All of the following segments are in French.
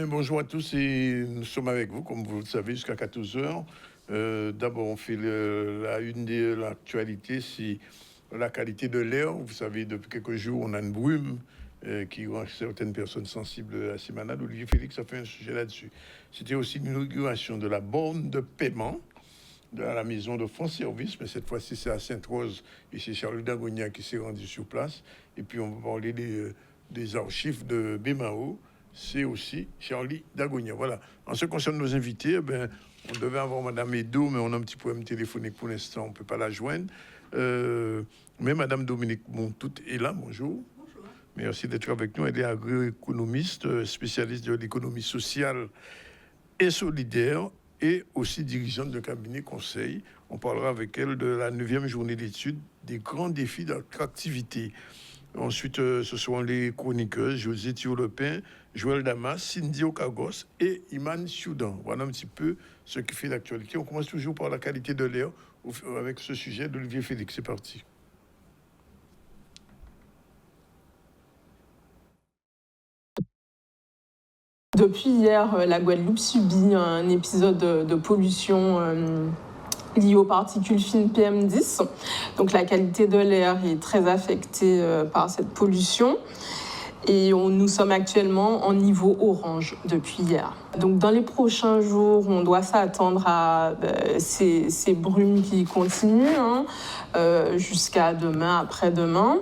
Bien, bonjour à tous et nous sommes avec vous, comme vous le savez, jusqu'à 14 heures. D'abord, on fait la une de l'actualité, c'est la qualité de l'air. Vous savez, depuis quelques jours, on a une brume qui rend certaines personnes sensibles à ces malades. Olivier Félix a fait un sujet là-dessus. C'était aussi l'inauguration de la borne de paiement de la maison de France Service, mais cette fois-ci, c'est à Sainte-Rose et c'est Charles Dagonia qui s'est rendu sur place. Et puis, on va parler des archives de Bémao. C'est aussi Charlie Dagonia. Voilà. En ce qui concerne nos invités, on devait avoir Madame Edo, mais on a un petit problème téléphonique pour l'instant, on ne peut pas la joindre. Mais Madame Dominique Montout est là, bonjour. Bonjour. Merci d'être avec nous. Elle est agroéconomiste, spécialiste de l'économie sociale et solidaire et aussi dirigeante de cabinet conseil. On parlera avec elle de la 9e journée d'études des grands défis d'attractivité. Ensuite, ce seront les chroniqueurs José Thiolepin, Joël Damas, Cindy Okagos et Iman Soudan. Voilà un petit peu ce qui fait l'actualité. On commence toujours par la qualité de l'air avec ce sujet d'Olivier Félix. C'est parti. Depuis hier, la Guadeloupe subit un épisode de pollution lié aux particules fines PM10. Donc la qualité de l'air est très affectée par cette pollution. Et nous sommes actuellement en niveau orange depuis hier. Donc dans les prochains jours, on doit s'attendre à ces brumes qui continuent jusqu'à demain, après-demain.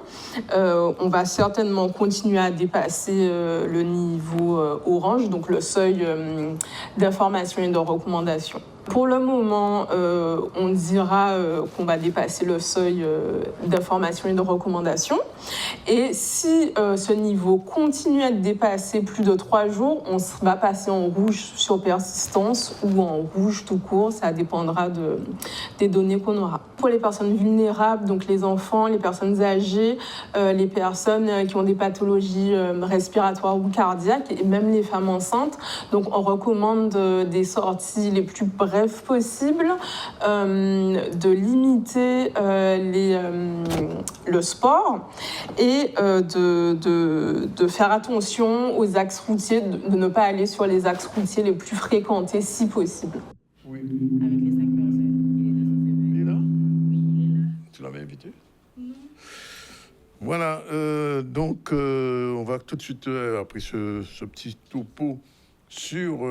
On va certainement continuer à dépasser le niveau orange, donc le seuil d'information et de recommandation. Pour le moment, on dira qu'on va dépasser le seuil d'information et de recommandation. Et si ce niveau continue à être dépassé plus de 3 jours, on va passer en rouge sur persistance ou en rouge tout court. Ça dépendra des données qu'on aura. Pour les personnes vulnérables, donc les enfants, les personnes âgées, les personnes qui ont des pathologies respiratoires ou cardiaques et même les femmes enceintes, donc on recommande des sorties les plus brèves possibles, de limiter le sport et de faire attention aux axes routiers, de ne pas aller sur les axes routiers les plus fréquentés si possible. Oui. Avec les 5 personnes. Il est là? Oui, il est là. Tu l'avais invité? Non. Voilà, donc on va tout de suite, après ce petit topo sur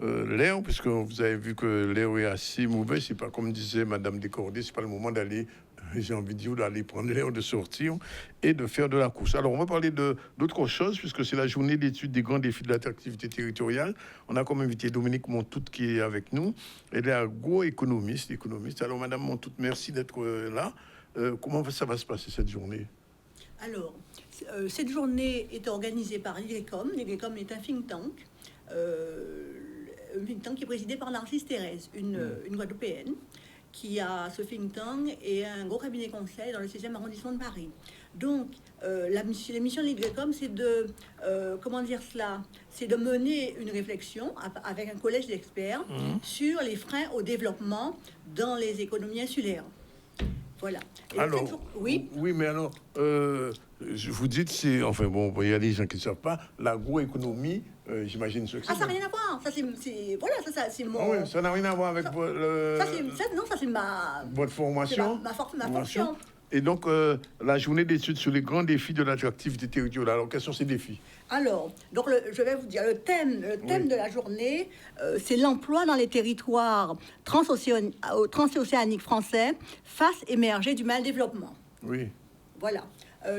l'air, puisque vous avez vu que l'air est assez mauvais. C'est pas comme disait Madame Descordés, c'est pas le moment d'aller, j'ai envie de dire, d'aller prendre l'air, de sortir et de faire de la course. Alors on va parler d'autre chose, puisque c'est la journée d'études des grands défis de l'attractivité territoriale. On a comme invité Dominique Montout qui est avec nous. Elle est agroéconomiste, économiste. Alors Madame Montout, merci d'être là. Comment ça va se passer cette journée? Alors, cette journée est organisée par l'IGRECOM. L'IGRECOM est un think tank qui est présidé par Narcisse Thérèse, une Guadeloupéenne, qui a ce think tank et un gros cabinet conseil dans le 16e arrondissement de Paris. Donc, la mission de l'IGRECOM, c'est de, c'est de mener une réflexion avec un collège d'experts sur les freins au développement dans les économies insulaires. Voilà. Et alors, oui, mais alors, je vous dis, c'est, enfin bon, il y a des gens qui ne savent pas, l'agroéconomie, j'imagine ce que c'est. Ah, ça n'a rien à voir. Ça, c'est voilà, ça, c'est mon. Ah oui, ça n'a rien à voir avec ça, votre, c'est ma. votre formation. Ma formation. Et donc, la journée d'études sur les grands défis de l'attractivité territoriale. Alors, quels sont ces défis? Alors, donc je vais vous dire, le thème oui. de la journée, c'est l'emploi dans les territoires transocéaniques français face émerger du mal développement. Oui. Voilà.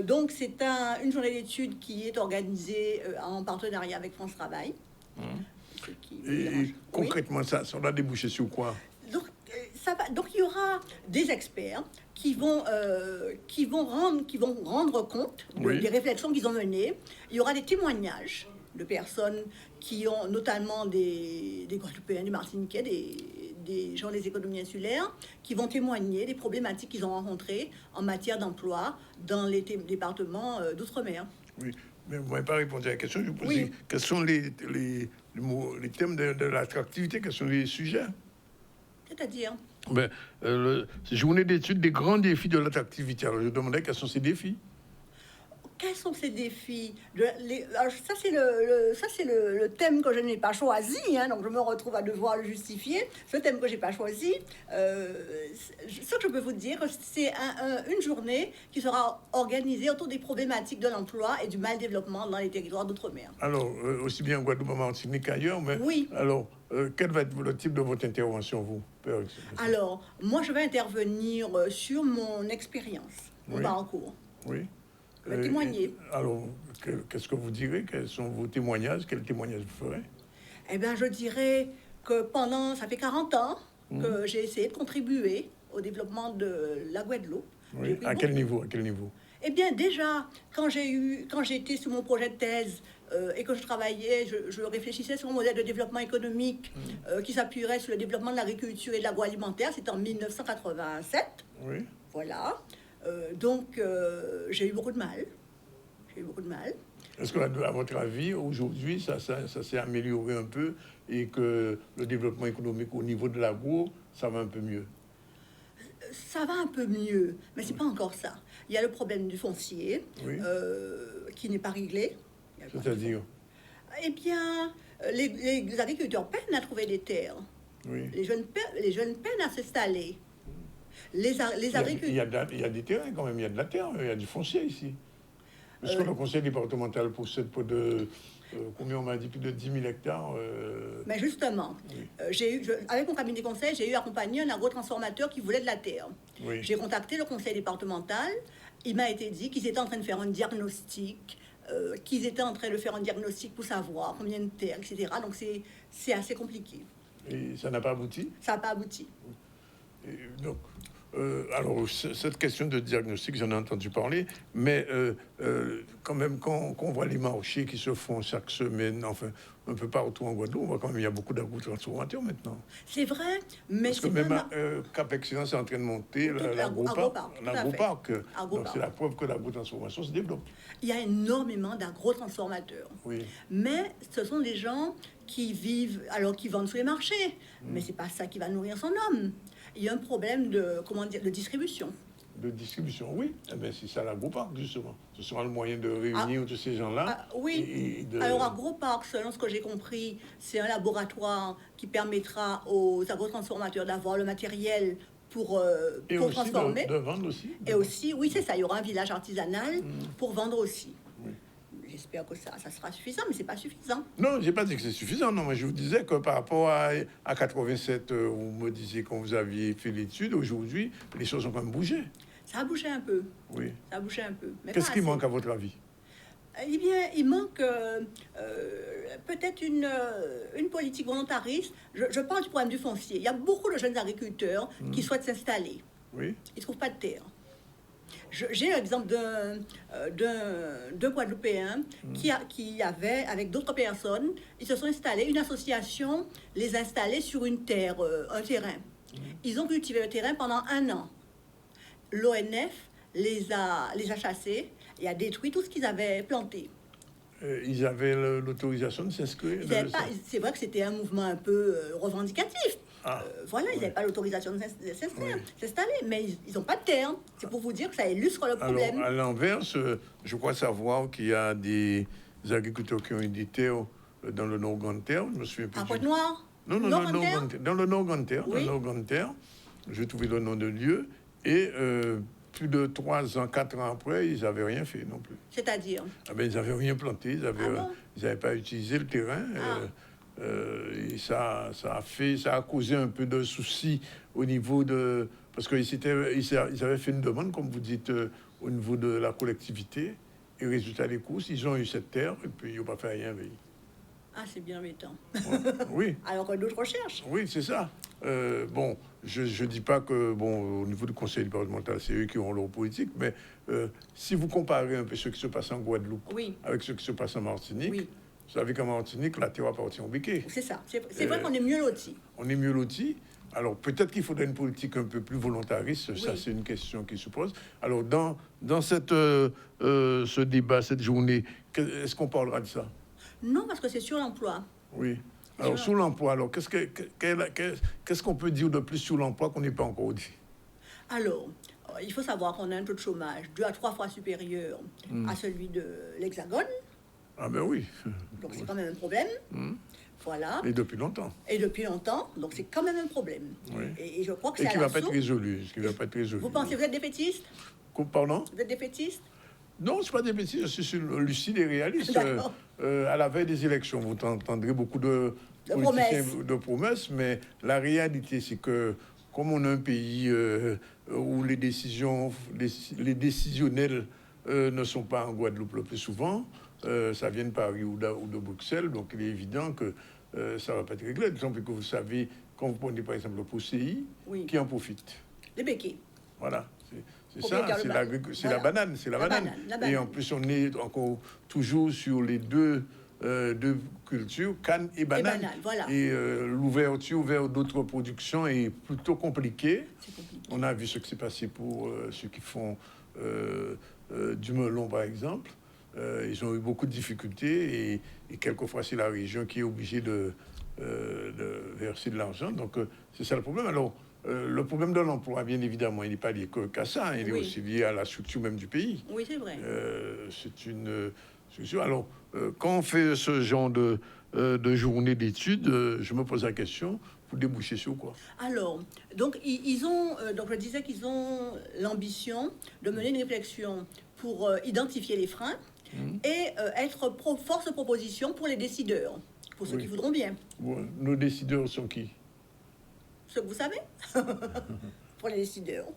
Donc, c'est une journée d'études qui est organisée en partenariat avec France Travail. Et concrètement, oui. ça va déboucher sur quoi? Donc, il y aura des experts qui vont rendre compte des réflexions qu'ils ont menées. Il y aura des témoignages de personnes qui ont notamment des Guadeloupéens, des Martiniquais, des gens des économies insulaires, qui vont témoigner des problématiques qu'ils ont rencontrées en matière d'emploi dans les départements d'outre-mer. Oui, mais vous n'avez pas répondu à la question. Je vous posais quels sont les thèmes de l'attractivité, quels sont les sujets? C'est-à-dire journée d'études des grands défis de l'attractivité. Alors, je demandais quels sont ces défis. quels sont ces défis alors, ça, c'est le thème que je n'ai pas choisi, hein, donc je me retrouve à devoir le justifier. Ce thème que je n'ai pas choisi, ce que je peux vous dire, c'est une journée qui sera organisée autour des problématiques de l'emploi et du mal développement dans les territoires d'outre-mer. Alors, aussi bien en Guadeloupe, en Martinique qu'ailleurs, mais Oui. alors, quel va être le type de votre intervention, vous, Père? Alors, moi, je vais intervenir sur mon expérience, mon Oui. parcours. Oui. Je vais témoigner. Alors, qu'est-ce que vous direz? Quels sont vos témoignages? Quels témoignages vous ferez? Eh bien, je dirais que ça fait 40 ans que j'ai essayé de contribuer au développement de la Guadeloupe. Oui. À quel niveau? À quel niveau? Eh bien, déjà, quand j'étais sur mon projet de thèse et que je travaillais, je réfléchissais sur un modèle de développement économique qui s'appuierait sur le développement de l'agriculture et de l'agroalimentaire. C'était en 1987. Oui. Voilà. Donc, j'ai eu beaucoup de mal. Est-ce que, à votre avis, aujourd'hui, ça s'est amélioré un peu et que le développement économique au niveau de l'agro, ça va un peu mieux? Ça va un peu mieux, mais c'est pas encore ça. Il y a le problème du foncier Oui. qui n'est pas réglé. C'est-à-dire? Eh bien, les agriculteurs peinent à trouver des terres. Oui. Les jeunes peinent à s'installer. Les agriculteurs... Il y a des terrains quand même, il y a de la terre, il y a du foncier ici. Parce que le conseil départemental possède combien on m'a dit, plus de 10 000 hectares. Mais justement, Oui. avec mon cabinet de conseil, j'ai eu accompagné un agrotransformateur qui voulait de la terre. Oui. J'ai contacté le conseil départemental. Il m'a été dit qu'ils étaient en train de faire un diagnostic, pour savoir combien de terres, etc. Donc c'est assez compliqué. Et ça n'a pas abouti? Ça n'a pas abouti. Et donc, alors, cette question de diagnostic, j'en ai entendu parler, mais quand même, quand on voit les marchés qui se font chaque semaine, enfin, un peu partout en Guadeloupe, on voit quand même qu'il y a beaucoup d'agrotransformateurs maintenant. C'est vrai, mais parce que même Cap Excellence est en train de monter l'agroparc. Donc, c'est la preuve que l'agrotransformation se développe. Il y a énormément d'agrotransformateurs. Oui. Mais ce sont des gens qui vendent sur les marchés. Mais c'est pas ça qui va nourrir son homme. Il y a un problème de distribution. De distribution, oui. Eh bien, c'est ça l'agroparc, justement. Ce sera le moyen de réunir tous ces gens-là. Oui. Alors, AgroPark, selon ce que j'ai compris, c'est un laboratoire qui permettra aux agrotransformateurs d'avoir le matériel pour transformer. De vendre aussi. Et aussi, oui, c'est ça. Il y aura un village artisanal pour vendre aussi. Oui. J'espère que ça sera suffisant, mais c'est pas suffisant. Non, j'ai pas dit que c'est suffisant. Non, mais je vous disais que par rapport à 87, vous me disiez quand vous aviez fait l'étude, aujourd'hui, les choses ont quand même bougé. Ça a bougé un peu. Oui. Ça a bougé un peu. Qu'est-ce qui manque à votre avis? Eh bien, il manque peut-être une politique volontariste. Je parle du problème du foncier. Il y a beaucoup de jeunes agriculteurs qui souhaitent s'installer. Oui. Ils ne trouvent pas de terre. J'ai l'exemple d'un Guadeloupéen qui avait, avec d'autres personnes, ils se sont installés, une association les a installés sur une terre, un terrain. Ils ont cultivé le terrain pendant 1 an. L'ONF les a chassés et a détruit tout ce qu'ils avaient planté. Ils avaient l'autorisation de s'inscrire? C'est vrai que c'était un mouvement un peu revendicatif. Voilà, ils oui. n'avaient pas l'autorisation de s'installer, mais ils n'ont pas de terre. C'est pour vous dire que ça illustre le problème. Alors, à l'inverse, je crois savoir qu'il y a des agriculteurs qui ont eu des terres dans le Nord-Grande-Terre. Je me souviens plus. À Pointe-Noire? Non, dans le Nord-Grande-Terre. Oui. Dans le Nord-Grande-Terre. Je vais trouver le nom de lieu. Et plus de 3 ans, 4 ans après, ils n'avaient rien fait non plus. C'est-à-dire? Ils n'avaient rien planté, ils n'avaient pas utilisé le terrain. Et ça a causé un peu de soucis au niveau de... Parce qu'ils avaient fait une demande, comme vous dites, au niveau de la collectivité. Et résultat des courses, ils ont eu cette terre et puis ils n'ont pas fait rien avec. Ah, c'est bien embêtant. Oui. Alors que d'autres recherches. Oui, c'est ça. Bon, je ne dis pas que, au niveau du conseil départemental, c'est eux qui ont leur politique, mais si vous comparez un peu ce qui se passe en Guadeloupe avec ce qui se passe en Martinique, vous savez qu'en Martinique, la terre appartient au béquet. C'est ça. C'est vrai qu'on est mieux lotis. On est mieux lotis. Alors, peut-être qu'il faudrait une politique un peu plus volontariste. Ça, c'est une question qui se pose. Alors, dans ce débat, cette journée, est-ce qu'on parlera de ça? Non, parce que c'est sur l'emploi. Oui. Alors, sur l'emploi, alors, qu'est-ce qu'on peut dire de plus sur l'emploi qu'on n'ait pas encore dit? Alors, il faut savoir qu'on a un taux de chômage 2 à 3 fois supérieur à celui de l'Hexagone. Ah ben oui. Donc c'est quand même un problème. Voilà. Et depuis longtemps. Et depuis longtemps, donc c'est quand même un problème. Oui. Et je crois que Et c'est qui à ne la va pas être source. résolu. Qui va pas être résolu. Vous pensez, vous êtes défaitiste? Pardon? Vous êtes défaitiste? Non, c'est pas des bêtises, je suis lucide et réaliste. D'accord. À la veille des élections, vous entendrez beaucoup de promesses, mais la réalité, c'est que comme on a un pays où les décisionnels ne sont pas en Guadeloupe le plus souvent, ça vient de Paris ou de Bruxelles, donc il est évident que ça ne va pas être réglé. D'autant plus que vous savez, quand vous prenez par exemple le POCI, Oui. qui en profite? Les béquilles. Voilà. C'est ça, Propriétaire c'est de la voilà. banane, La banane. Et en plus, on est encore toujours sur les deux cultures, canne et banane. Voilà. Et l'ouverture vers d'autres productions est plutôt compliquée. C'est compliqué. On a vu ce qui s'est passé pour ceux qui font du melon, par exemple. Ils ont eu beaucoup de difficultés et quelquefois, c'est la région qui est obligée de verser de l'argent. Donc, c'est ça le problème. Alors, le problème de l'emploi, bien évidemment, il n'est pas lié qu'à ça, il est aussi lié à la structure même du pays. Oui, c'est vrai. C'est une structure. Alors, quand on fait ce genre de journée d'études, je me pose la question, vous débouchez sur quoi? Alors, donc, ils ont, donc je disais qu'ils ont l'ambition de mener une réflexion pour identifier les freins et être force de proposition pour les décideurs, pour ceux qui voudront bien. Nos décideurs sont qui? Ce que vous savez. Pour les décideurs.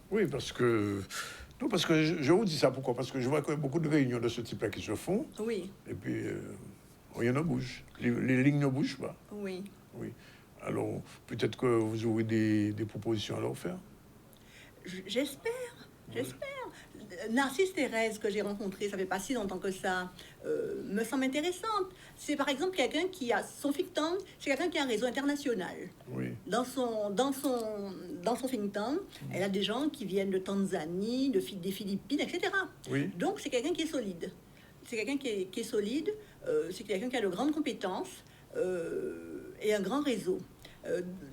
Oui, parce que je vous dis ça pourquoi? Parce que je vois qu'il y a beaucoup de réunions de ce type-là qui se font. Oui. Et puis, rien ne bouge. Les lignes ne bougent pas. Oui. Oui. Alors, peut-être que vous aurez des propositions à leur faire. J'espère. Narcisse Thérèse, que j'ai rencontrée, ça fait pas si longtemps que ça, me semble intéressante. C'est par exemple quelqu'un qui a son think tank, c'est quelqu'un qui a un réseau international. Oui. Dans son think tank, elle a des gens qui viennent de Tanzanie, des Philippines, etc. Oui. Donc c'est quelqu'un qui est solide. C'est quelqu'un qui est solide, c'est quelqu'un qui a de grandes compétences et un grand réseau.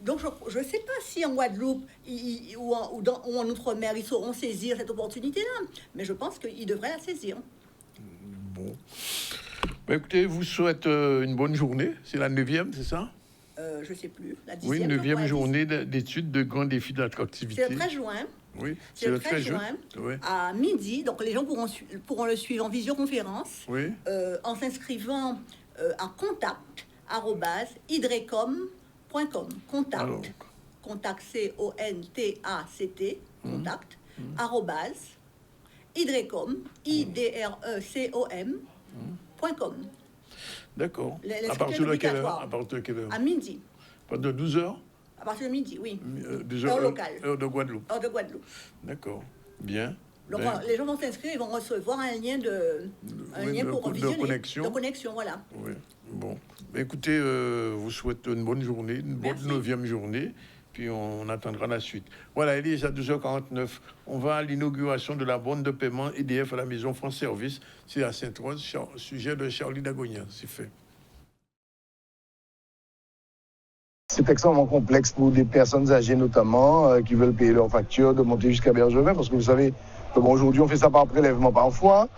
Donc, je ne sais pas si en Guadeloupe ou en Outre-mer, ils sauront saisir cette opportunité-là, mais je pense qu'ils devraient la saisir. Bon. Ben, écoutez, je vous souhaite une bonne journée. C'est la 9e, c'est ça? Je ne sais plus. La 10e, oui, 9e journée d'études de grands défis d'attractivité. C'est le 13 juin. Oui, c'est le 13 juin, oui. À midi. Donc, les gens pourront le suivre en visioconférence, oui. En s'inscrivant à contact@idrecom.com. Contact. Alors. Contact, C-O-N-T-A-C-T, contact, arrobase, idrecom, idrecom.com. D'accord. À L'inscription est obligatoire. À partir de quelle heure? À midi. À partir de 12h? À partir de midi, oui. 12h, heure locale. Heure de Guadeloupe. Heure de Guadeloupe. D'accord. Bien. Donc, les gens vont s'inscrire, ils vont recevoir un lien pour visionner. De connexion, voilà. Oui. Bon. Écoutez, vous souhaite une bonne journée, une bonne 9e journée, puis on attendra la suite. Voilà, il est à 12h49. On va à l'inauguration de la borne de paiement EDF à la Maison France Service. C'est à Sainte-Rose, sujet de Charlie Dagonia. C'est fait. C'est extrêmement complexe pour des personnes âgées notamment, qui veulent payer leurs factures, de monter jusqu'à Bergevin, parce que vous savez, aujourd'hui on fait ça par prélèvement parfois,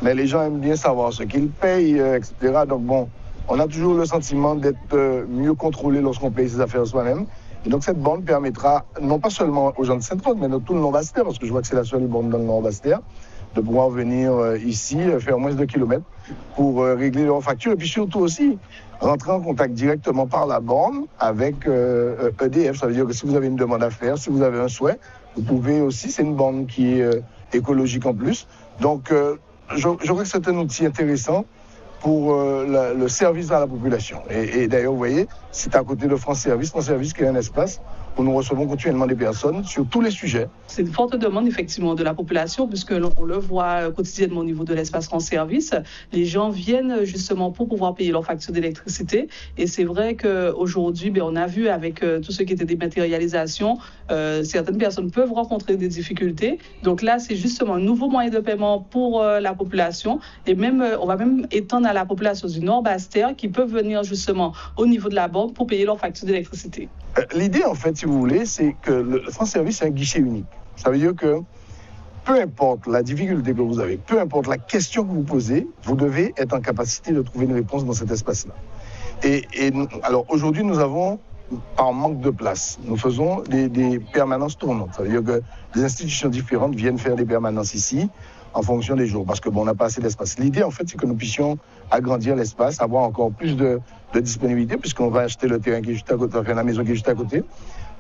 mais les gens aiment bien savoir ce qu'ils payent, etc. Donc bon, on a toujours le sentiment d'être mieux contrôlé lorsqu'on paye ses affaires soi-même. Et donc cette borne permettra, non pas seulement aux gens de Sainte-Rose, mais de tout le Nord-Bastère, parce que je vois que c'est la seule borne dans le Nord-Bastère, de pouvoir venir ici, faire moins de kilomètres pour régler leurs factures. Et puis surtout aussi, rentrer en contact directement par la borne avec EDF. Ça veut dire que si vous avez une demande à faire, si vous avez un souhait, vous pouvez aussi, c'est une borne qui est écologique en plus. Donc je crois que c'est un outil intéressant pour le service à la population. Et d'ailleurs, vous voyez, c'est à côté de France Service qui est un espace où nous recevons continuellement des personnes sur tous les sujets. C'est une forte demande effectivement de la population puisque on le voit quotidiennement au niveau de l'espace France Service. Les gens viennent justement pour pouvoir payer leurs factures d'électricité et c'est vrai qu'aujourd'hui, on a vu avec tout ce qui était dématérialisation, certaines personnes peuvent rencontrer des difficultés. Donc là, c'est justement un nouveau moyen de paiement pour la population et même on va même étendre à la population du Nord-Bastère qui peuvent venir justement au niveau de la borne pour payer leurs factures d'électricité. L'idée, en fait, si vous voulez, c'est que le France Service est un guichet unique. Ça veut dire que peu importe la difficulté que vous avez, peu importe la question que vous posez, vous devez être en capacité de trouver une réponse dans cet espace-là. Alors aujourd'hui, nous avons, par manque de place, nous faisons des permanences tournantes. Ça veut dire que des institutions différentes viennent faire des permanences ici en fonction des jours, parce que on n'a pas assez d'espace. L'idée, en fait, c'est que nous puissions agrandir l'espace, avoir encore plus de disponibilité, puisqu'on va acheter le terrain qui est juste à côté, enfin, la maison qui est juste à côté,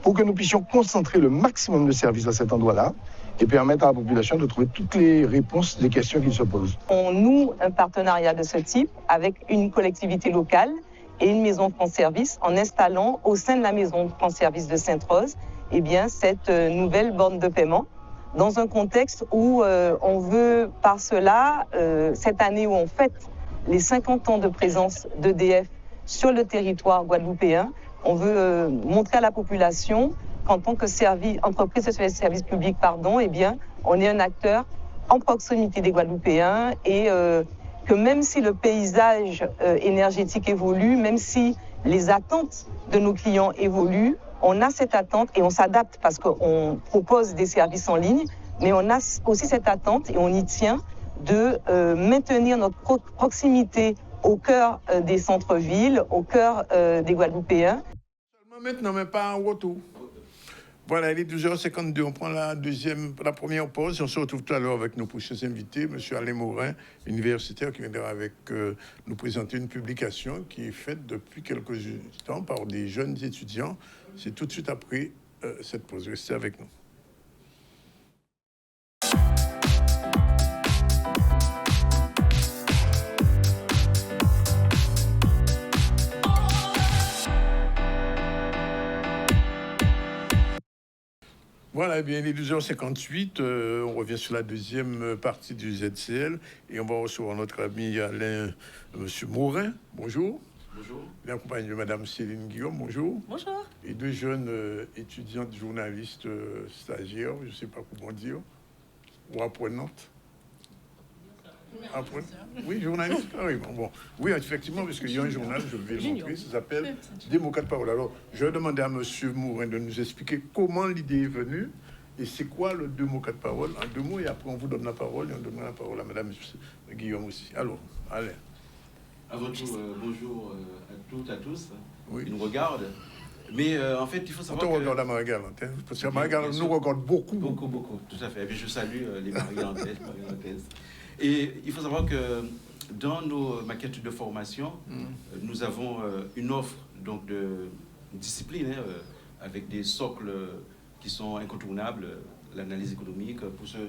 pour que nous puissions concentrer le maximum de services à cet endroit-là et permettre à la population de trouver toutes les réponses des questions qui se posent. On noue un partenariat de ce type avec une collectivité locale et une maison France Service en installant au sein de la maison France Service de Sainte-Rose cette nouvelle borne de paiement dans un contexte où on veut par cela, cette année où on fête les 50 ans de présence d'EDF sur le territoire guadeloupéen, on veut montrer à la population qu'en tant que entreprise de service public, on est un acteur en proximité des Guadeloupéens et que même si le paysage énergétique évolue, même si les attentes de nos clients évoluent, on a cette attente et on s'adapte parce qu'on propose des services en ligne, mais on a aussi cette attente et on y tient de maintenir notre proximité au cœur des centres-villes, au cœur des Guadeloupéens. Maintenant, mais pas en retour. Voilà, il est 12h52. On prend la première pause. On se retrouve tout à l'heure avec nos prochains invités. Monsieur Alain Morin, universitaire, qui viendra nous présenter une publication qui est faite depuis quelques temps par des jeunes étudiants. C'est tout de suite après cette pause. Restez avec nous. Voilà, eh bien, il est 12h58. On revient sur la deuxième partie du ZCL et on va recevoir notre ami Alain, monsieur Morin. Bonjour. Bonjour. Il est accompagné de madame Céline Guillaume. Bonjour. Bonjour. Et deux jeunes étudiantes journalistes stagiaires, je ne sais pas comment dire, ou apprenantes. Oui, journaliste. Ah oui, bon. Oui, effectivement, parce qu'il y a un journal, je vais le montrer, ça s'appelle Démocrate Parole. Alors, je vais demander à M. Mourin de nous expliquer comment l'idée est venue et c'est quoi le Démocrate Parole en deux mots, et après on vous donne la parole et on donnera la parole à Mme Guillaume aussi. Alors, allez. Avant tout, bonjour à toutes, à tous Oui. qui nous regardent. Mais en fait, il faut savoir on regarde la Marie-Galante, hein, parce que la Marie-Galante nous regarde beaucoup. Beaucoup, tout à fait. Et je salue les Marie-Galantaises. Et il faut savoir que dans nos maquettes de formation, nous avons une offre donc, de discipline avec des socles qui sont incontournables, l'analyse économique.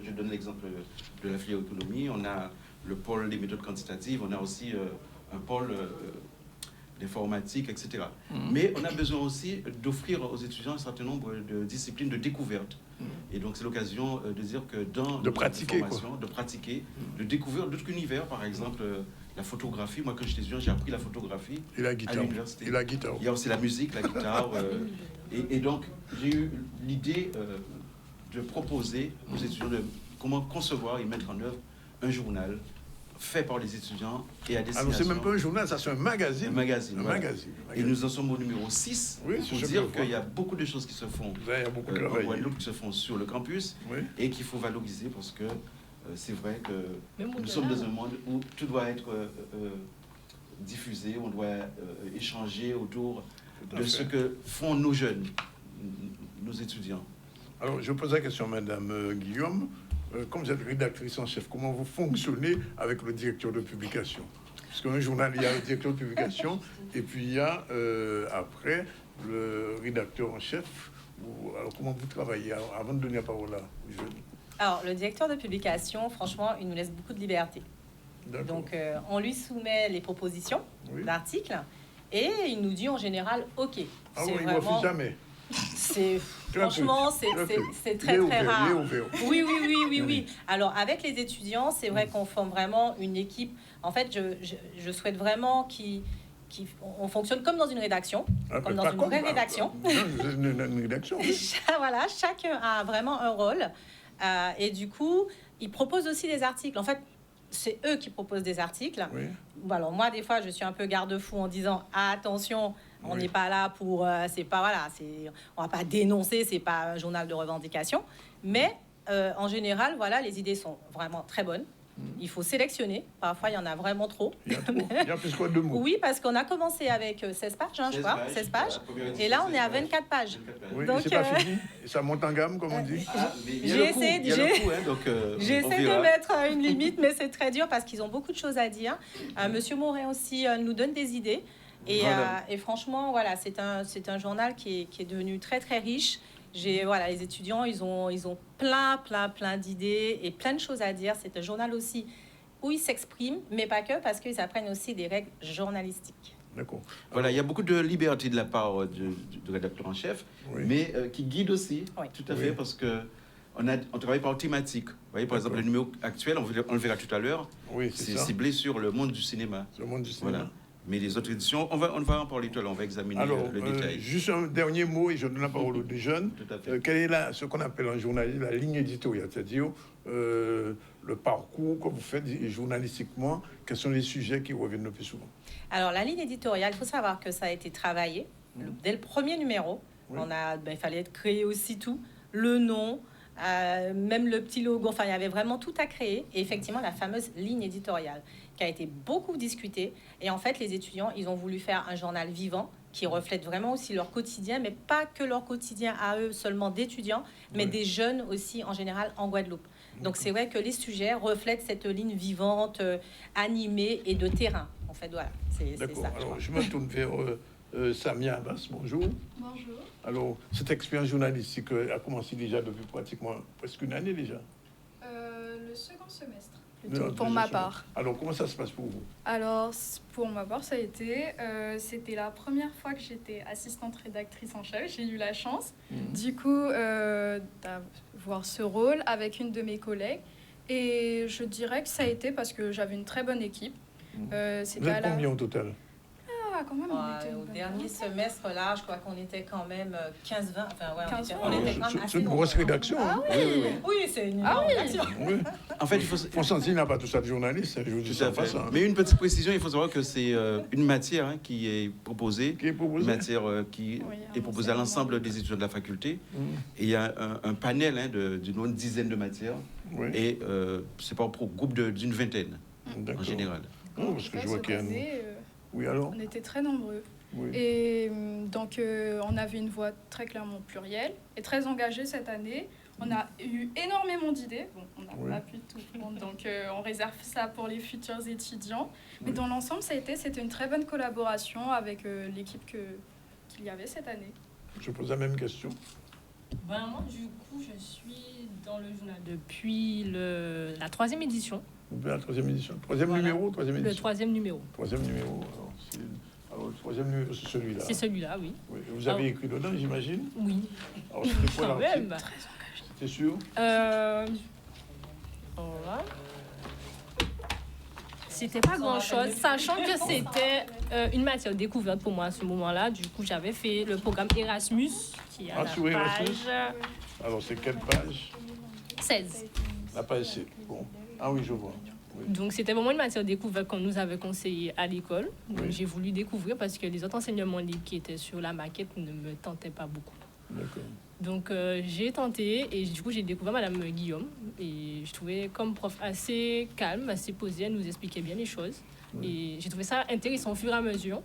Je donne l'exemple de la filière économie. On a le pôle des méthodes quantitatives, on a aussi un pôle d'informatique, etc. Mais on a besoin aussi d'offrir aux étudiants un certain nombre de disciplines de découverte. Et donc c'est l'occasion de dire que dans de pratiquer, formation, de pratiquer, de découvrir d'autres univers, par exemple la photographie. Moi, quand j'étais étudiant, j'ai appris la photographie à l'université. Et la guitare. Il y a aussi la musique, la guitare. Et donc j'ai eu l'idée de proposer aux étudiants de comment concevoir et mettre en œuvre un journal fait par les étudiants et à destination. Alors, c'est même pas un journal, ça c'est un magazine. Un magazine. Un voilà. magazine. Et nous en sommes au numéro 6 pour dire qu'il y a beaucoup de choses qui se font en Guadeloupe, qui se font sur le campus et qu'il faut valoriser parce que c'est vrai que nous sommes dans un monde où tout doit être diffusé, on doit échanger autour de ce que font nos jeunes, nos étudiants. Alors, je pose la question à Madame Guillaume. Comme vous êtes rédactrice en chef, comment vous fonctionnez avec le directeur de publication? Parce qu'un journal, il y a le directeur de publication, et puis il y a après le rédacteur en chef. Alors, comment vous travaillez avant de donner la parole à jeunes? Alors, le directeur de publication, franchement, il nous laisse beaucoup de liberté. Donc, on lui soumet les propositions d'articles, et il nous dit en général, OK. Ah oui, il ne refuse jamais. Franchement, c'est très rare. Oui. Alors, avec les étudiants, c'est vrai qu'on forme vraiment une équipe. En fait, je souhaite vraiment qu'on fonctionne comme dans une rédaction, comme dans une vraie rédaction. Une rédaction. Voilà, chacun a vraiment un rôle. Et du coup, ils proposent aussi des articles. En fait, c'est eux qui proposent des articles. Alors, moi, des fois, je suis un peu garde-fou en disant attention, On n'est pas là pour... c'est pas, voilà, on va pas dénoncer, c'est pas un journal de revendication. Mais en général, voilà, les idées sont vraiment très bonnes. Il faut sélectionner. Parfois, il y en a vraiment trop. Il y a trop. Il y a plus de mots. Oui, parce qu'on a commencé avec 16 pages, je crois. 16 pages. Et là, on est à 24 pages. Oui, donc, c'est pas fini. Ça monte en gamme, comme on dit. J'essaie de mettre une limite, mais c'est très dur parce qu'ils ont beaucoup de choses à dire. Monsieur Moret aussi nous donne des idées. Et franchement, voilà, c'est un journal qui est devenu très, très riche. Les étudiants, ils ont plein d'idées et plein de choses à dire. C'est un journal aussi où ils s'expriment, mais pas que, parce qu'ils apprennent aussi des règles journalistiques. D'accord. Voilà, il y a beaucoup de liberté de la part du rédacteur en chef, mais qui guide aussi, tout à fait, parce que on travaille par thématique. Vous voyez, par exemple, le numéro actuel, on le verra tout à l'heure, c'est ciblé sur le monde du cinéma. Sur le monde du cinéma. Voilà. Mais les autres éditions, on va en parler tout à l'heure, on va examiner le détail. Juste un dernier mot, et je donne la parole aux jeunes. Quelle est ce qu'on appelle en journalisme la ligne éditoriale, c'est-à-dire le parcours que vous faites journalistiquement, quels sont les sujets qui reviennent le plus souvent? Alors, la ligne éditoriale, il faut savoir que ça a été travaillé dès le premier numéro. Il fallait créer aussi tout, le nom, même le petit logo. Enfin, il y avait vraiment tout à créer. Et effectivement, la fameuse ligne éditoriale qui a été beaucoup discutée. Et en fait, les étudiants, ils ont voulu faire un journal vivant qui reflète vraiment aussi leur quotidien, mais pas que leur quotidien à eux seulement d'étudiants, mais des jeunes aussi en général en Guadeloupe. Donc c'est vrai que les sujets reflètent cette ligne vivante, animée et de terrain. En fait, voilà, c'est ça. Alors, je me tourne vers Samia Abbas. Bonjour. Bonjour. Alors, cette expérience journalistique a commencé déjà depuis presque une année déjà. Le second semestre. Pour ma part. Alors, comment ça se passe pour vous? Alors, pour ma part, ça a été... c'était la première fois que j'étais assistante rédactrice en chef. J'ai eu la chance, du coup, d'avoir ce rôle avec une de mes collègues. Et je dirais que ça a été parce que j'avais une très bonne équipe. Vous êtes combien au total? Quand même, au dernier semestre, là, je crois qu'on était quand même 15-20. Enfin, on était quand même assez une grosse rédaction. Oui, c'est une rédaction. En fait, Constantine n'a pas tout ça de journaliste. Je vous dis ça. Mais une petite précision, il faut savoir que c'est une matière qui est proposée. Une matière qui est proposée à l'ensemble des étudiants de la faculté. Et il y a un panel d'une dizaine de matières. Et c'est pas pour groupe d'une vingtaine, en général. Parce que je vois qu'il y a Oui, alors? On était très nombreux. Et donc, on avait une voix très clairement plurielle et très engagée cette année. On a eu énormément d'idées. Bon, on n'a pas pu tout prendre, donc on réserve ça pour les futurs étudiants. Mais dans l'ensemble, c'était une très bonne collaboration avec l'équipe qu'il y avait cette année. Je pose la même question. Moi, du coup, je suis dans le journal depuis la 3e édition. La 3e édition. Numéro, 3e édition. Le 3e numéro. 3e numéro. Alors, le 3e numéro, c'est celui-là. C'est celui-là, oui. Vous avez écrit dedans, j'imagine? Oui. Alors, c'était quoi l'article? C'était sûr? Voilà. C'était pas grand-chose, sachant que c'était une matière découverte pour moi à ce moment-là. Du coup, j'avais fait le programme Erasmus, qui a la page... Alors, c'est quelle page? 16. La page 7, bon. Ah oui, je vois. Oui. Donc, c'était vraiment une matière découverte qu'on nous avait conseillé à l'école. Donc, j'ai voulu découvrir parce que les autres enseignements libres qui étaient sur la maquette ne me tentaient pas beaucoup. D'accord. Donc, j'ai tenté et du coup, j'ai découvert Madame Guillaume. Et je trouvais comme prof assez calme, assez posée, elle nous expliquait bien les choses. Et j'ai trouvé ça intéressant au fur et à mesure.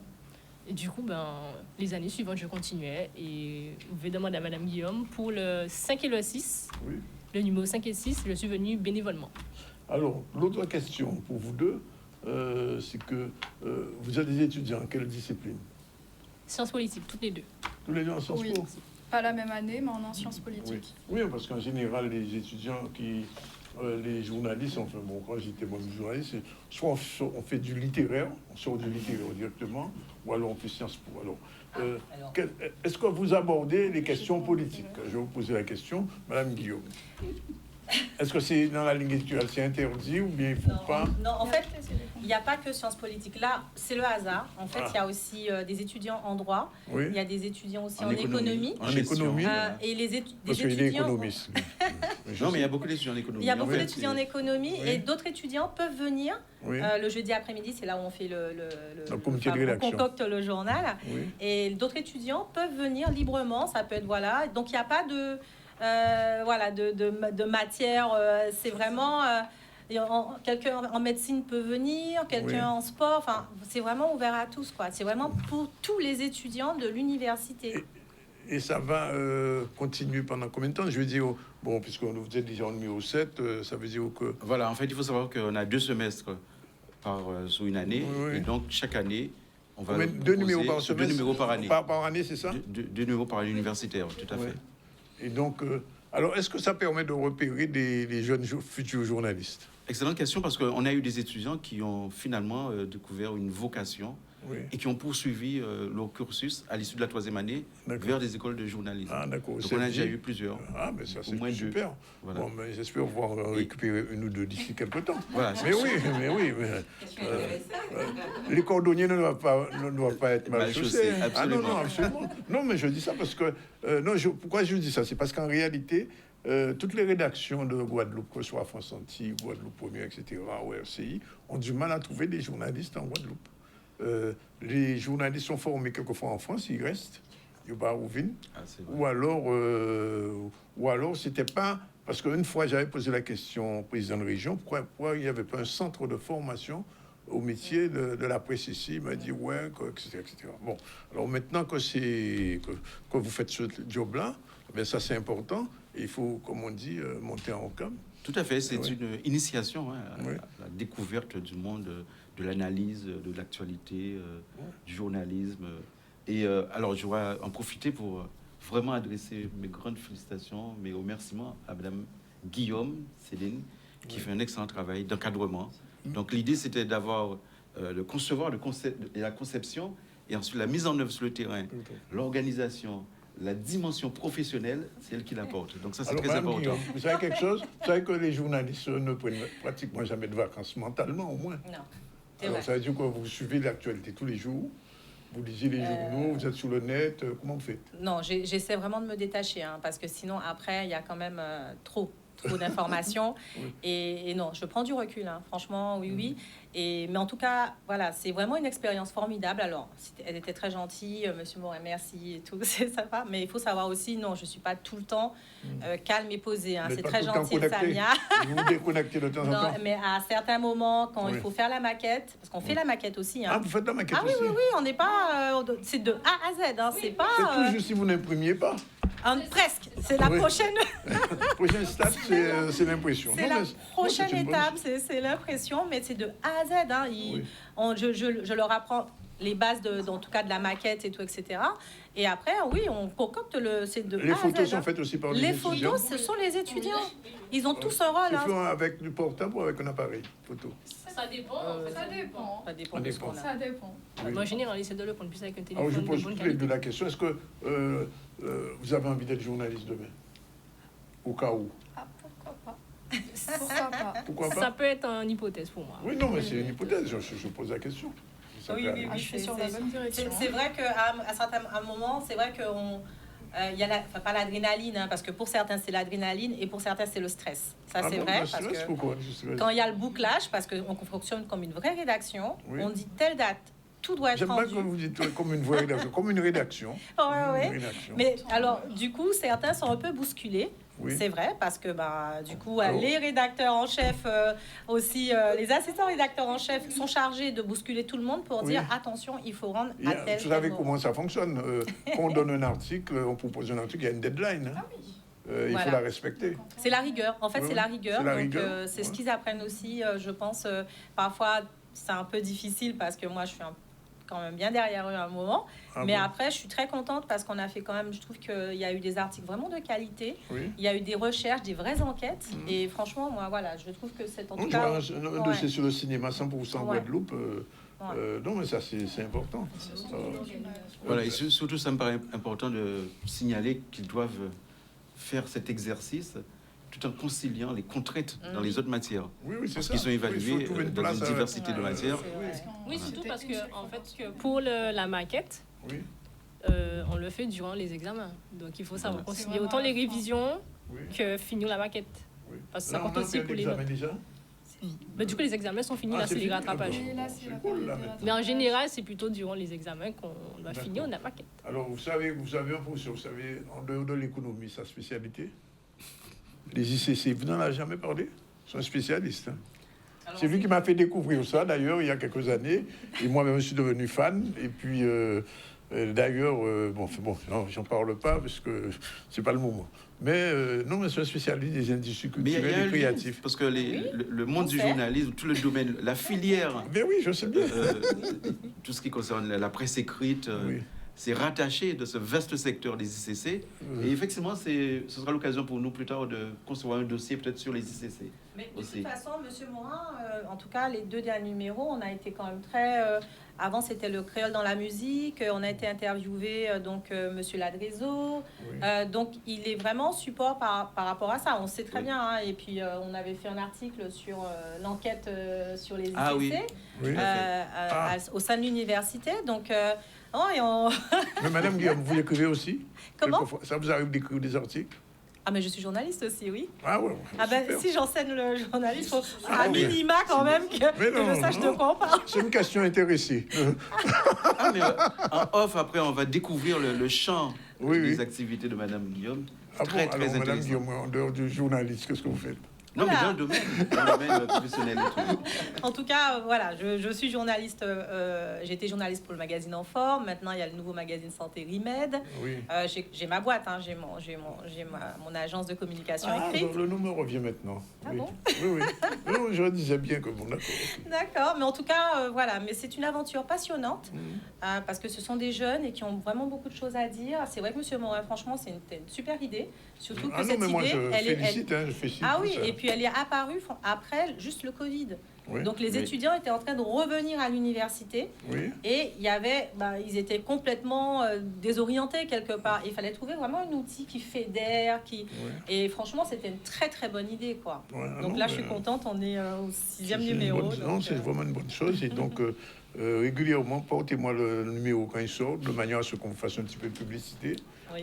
Et du coup, les années suivantes, je continuais et je vais demander à Madame Guillaume pour le 5 et le 6. Oui. Le numéro 5 et 6, je suis venue bénévolement. Alors, l'autre question pour vous deux, c'est que vous êtes des étudiants en quelle discipline? Sciences politiques, toutes les deux. Tous les deux en sciences politiques? Pas la même année, mais en sciences politiques. Oui, parce qu'en général, les étudiants les journalistes, enfin bon, quand j'étais moi journaliste, soit on fait du littéraire, on sort du littéraire directement, ou alors on fait Sciences Po. Alors, est-ce que vous abordez les questions politiques? Je vais vous poser la question, Madame Guillaume. Est-ce que c'est dans la ligne éditoriale, c'est interdit ou bien il ne faut pas? Non, en fait, il n'y a pas que sciences politiques. Là, c'est le hasard. En fait, il y a aussi des étudiants en droit. Il y a des étudiants aussi en économie. En économie. Et des parce étudiants... qu'il est économiste. Non, mais il y a beaucoup d'étudiants en économie. Il y a beaucoup d'étudiants en économie et d'autres étudiants peuvent venir. Oui. Le jeudi après-midi, c'est là où on fait le comité de rédaction. On concocte le journal. Oui. Et d'autres étudiants peuvent venir librement. Ça peut être, voilà. Donc, il n'y a pas de matière. C'est vraiment... quelqu'un en médecine peut venir, quelqu'un en sport. Enfin, c'est vraiment ouvert à tous, quoi. C'est vraiment pour tous les étudiants de l'université. Et ça va continuer pendant combien de temps? Je veux dire, bon, puisque vous êtes déjà en numéro 7, ça veut dire que... Voilà, en fait, il faut savoir qu'on a 2 semestres sur une année. Oui. Et donc, chaque année, on va... 2 numéros par semestre? 2 numéros par année. Par année, c'est ça? 2 numéros par année universitaire, tout à fait. Et donc, alors, est-ce que ça permet de repérer des jeunes futurs journalistes? Excellente question, parce qu'on a eu des étudiants qui ont finalement découvert une vocation et qui ont poursuivi leur cursus à l'issue de la 3e année vers des écoles de journalisme. Ah, d'accord. Donc, on a déjà eu plusieurs. Ah, mais ça, c'est moins super. Voilà. Bon, mais j'espère pouvoir récupérer une ou deux d'ici quelques temps. Voilà, mais oui. Les cordonniers ne doivent pas être mal chaussés. Ah non, absolument. Non, mais je dis ça parce que... pourquoi je dis ça? C'est parce qu'en réalité... toutes les rédactions de Guadeloupe, que ce soit France Antilles, Guadeloupe Première, etc., ou RCI, ont du mal à trouver des journalistes en Guadeloupe. Les journalistes sont formés quelquefois en France, ils restent, ils vont à Ouvine, ou alors c'était pas... Parce qu'une fois, j'avais posé la question au président de région, pourquoi il n'y avait pas un centre de formation au métier de la presse ici? Il m'a dit, etc., etc. Bon, alors maintenant que vous faites ce job-là, ben ça c'est important. Il faut, comme on dit, monter en gamme. Tout à fait, c'est une initiation à la découverte du monde, de l'analyse, de l'actualité, du journalisme. Et alors, je vais en profiter pour vraiment adresser mes grandes félicitations, mes remerciements à Madame Guillaume Céline, qui fait un excellent travail d'encadrement. Donc, l'idée, c'était d'avoir de concevoir le concept et la conception, et ensuite la mise en œuvre sur le terrain, l'organisation, la dimension professionnelle, c'est elle qui l'apporte. Donc ça, c'est très important. Guillaume, vous savez quelque chose? Vous savez que les journalistes ne prennent pratiquement jamais de vacances, mentalement au moins. Non. Alors ça veut dire que vous suivez l'actualité tous les jours, vous lisez les journaux, vous êtes sur le net, comment vous faites? Non, j'essaie vraiment de me détacher, parce que sinon, après, il y a quand même trop d'informations. Et non, je prends du recul, franchement, oui. Mais en tout cas, voilà, c'est vraiment une expérience formidable. Alors, elle était très gentille, Monsieur Morin, merci et tout, c'est sympa. Mais il faut savoir aussi, non, je ne suis pas tout le temps calme et posée. C'est très gentil, Samia. Vous vous déconnectez de temps en temps? Non, mais à certains moments, quand il faut faire la maquette, parce qu'on fait la maquette aussi. Ah, vous faites la maquette aussi? Oui, on n'est pas... c'est de A à Z, c'est pas... C'est tout juste si vous n'imprimiez pas? Presque, c'est la prochaine... prochaine stade, c'est l'impression. C'est la prochaine étape, c'est l'impression, mais c'est de A à Z. Je leur apprends les bases, en tout cas de la maquette et tout, etc. Et après, on concocte c'est de A à Z. Les photos sont faites aussi par les étudiants? Les photos, ce sont les étudiants. Ils ont tous un rôle. C'est fait avec du portable ou avec un appareil photo? Ça dépend. Ça dépend. Moi, en général, j'essaie de le prendre plus avec un téléphone. Alors, je pose toutes les deux la question. Est-ce que vous avez envie d'être journaliste demain? Au cas où? Pourquoi pas? Ça peut être une hypothèse pour moi. Oui, non, mais c'est une hypothèse. Je pose la question. Oui, je suis sur la bonne direction. C'est vrai qu'à un moment, c'est vrai qu'on... il y a pas l'adrénaline, parce que pour certains, c'est l'adrénaline et pour certains, c'est le stress. Ça, c'est vrai. Parce que quand il y a le bouclage, parce qu'on fonctionne comme une vraie rédaction, on dit telle date, tout doit être rendu. J'aime pas que vous dites comme une vraie rédaction, comme une rédaction. Mais alors, du coup, certains sont un peu bousculés. C'est vrai, parce que du coup, les rédacteurs en chef aussi, les assistants rédacteurs en chef sont chargés de bousculer tout le monde pour dire attention, il faut rendre à tel. Vous savez comment ça fonctionne? Quand on donne un article, on propose un article, il y a une deadline. Il faut la respecter. C'est la rigueur. En fait, c'est la rigueur. Donc, c'est ce qu'ils apprennent aussi. Je pense, parfois, c'est un peu difficile parce que moi, je suis quand même bien derrière eux à un moment. Mais après, je suis très contente parce qu'on a fait quand même, je trouve qu'il y a eu des articles vraiment de qualité. Il y a eu des recherches, des vraies enquêtes. Et franchement, moi, voilà, je trouve que c'est en tout cas... Un dossier sur le cinéma 100% Guadeloupe. Non, mais ça, c'est important. Voilà, et surtout, ça me paraît important de signaler qu'ils doivent faire cet exercice tout en conciliant les contraintes dans les autres matières. Parce qu'ils sont évalués dans une diversité de matières. Oui, surtout parce que, en fait, pour la maquette, on le fait durant les examens. Donc, il faut savoir concilier autant les révisions que finir la maquette. Oui. Parce que ça compte aussi pour les notes. déjà. Mais du coup, les examens sont finis, là, c'est les rattrapages. Mais en général, c'est plutôt durant les examens qu'on doit finir la maquette. Alors, vous savez un professeur, vous savez, en dehors de l'économie, sa spécialité, les ICC, vous n'en avez jamais parlé? C'est un spécialiste. Hein. C'est lui qui m'a fait découvrir ça, d'ailleurs, il y a quelques années. Et moi-même, je suis devenu fan. Et puis, d'ailleurs, j'en parle pas parce que c'est pas le moment. Mais non, mais c'est un spécialiste des industries culturelles et créatives. Parce que le monde du journalisme, tout le domaine, la filière... Mais oui, je sais bien. Tout ce qui concerne la presse écrite... c'est rattaché de ce vaste secteur des ICC. Et effectivement, ce sera l'occasion pour nous plus tard de concevoir un dossier peut-être sur les ICC. Mais de toute façon, M. Morin, en tout cas, les 2 derniers numéros, on a été quand même très... avant, c'était le créole dans la musique. On a été interviewé, M. Ladrezo. Donc, il est vraiment support par rapport à ça. On sait très bien. Hein, et puis, on avait fait un article sur l'enquête sur les ICC au sein de l'université. Donc... Mais Madame Guillaume, vous l'écrivez aussi? Comment? Ça vous arrive d'écrire des articles? Ah, mais je suis journaliste aussi, oui. Ah ouais. Ah ben, si j'enseigne le journaliste, il faut à minima quand même que je sache de quoi on parle. C'est une question intéressée. Mais en off, après, on va découvrir le champ des activités de Madame Guillaume. Très intéressant. Madame Guillaume, en dehors du journaliste, qu'est-ce que vous faites? Non, mais dans le domaine professionnel et tout. En tout cas, voilà, je suis journaliste. J'étais journaliste pour le magazine En Forme. Maintenant, il y a le nouveau magazine Santé Rimed. Oui. J'ai ma boîte, hein, j'ai mon agence de communication écrite. Le nom me revient maintenant. Ah bon? Oui. Non, je disais bien que bon, d'accord. Okay. D'accord, mais en tout cas, voilà. Mais c'est une aventure passionnante parce que ce sont des jeunes et qui ont vraiment beaucoup de choses à dire. C'est vrai que M. Morin, franchement, c'est une super idée. Surtout que cette idée, moi, je félicite. Ah oui, et puis elle est apparue après juste le Covid. Oui, donc les étudiants étaient en train de revenir à l'université et il y avait, ils étaient complètement désorientés quelque part. Il fallait trouver vraiment un outil qui fédère, et franchement c'était une très très bonne idée quoi. Donc là je suis contente, on est au 6e numéro. Non, c'est vraiment une bonne chose et donc régulièrement portez-moi le numéro quand il sort de manière à ce qu'on fasse un petit peu de publicité.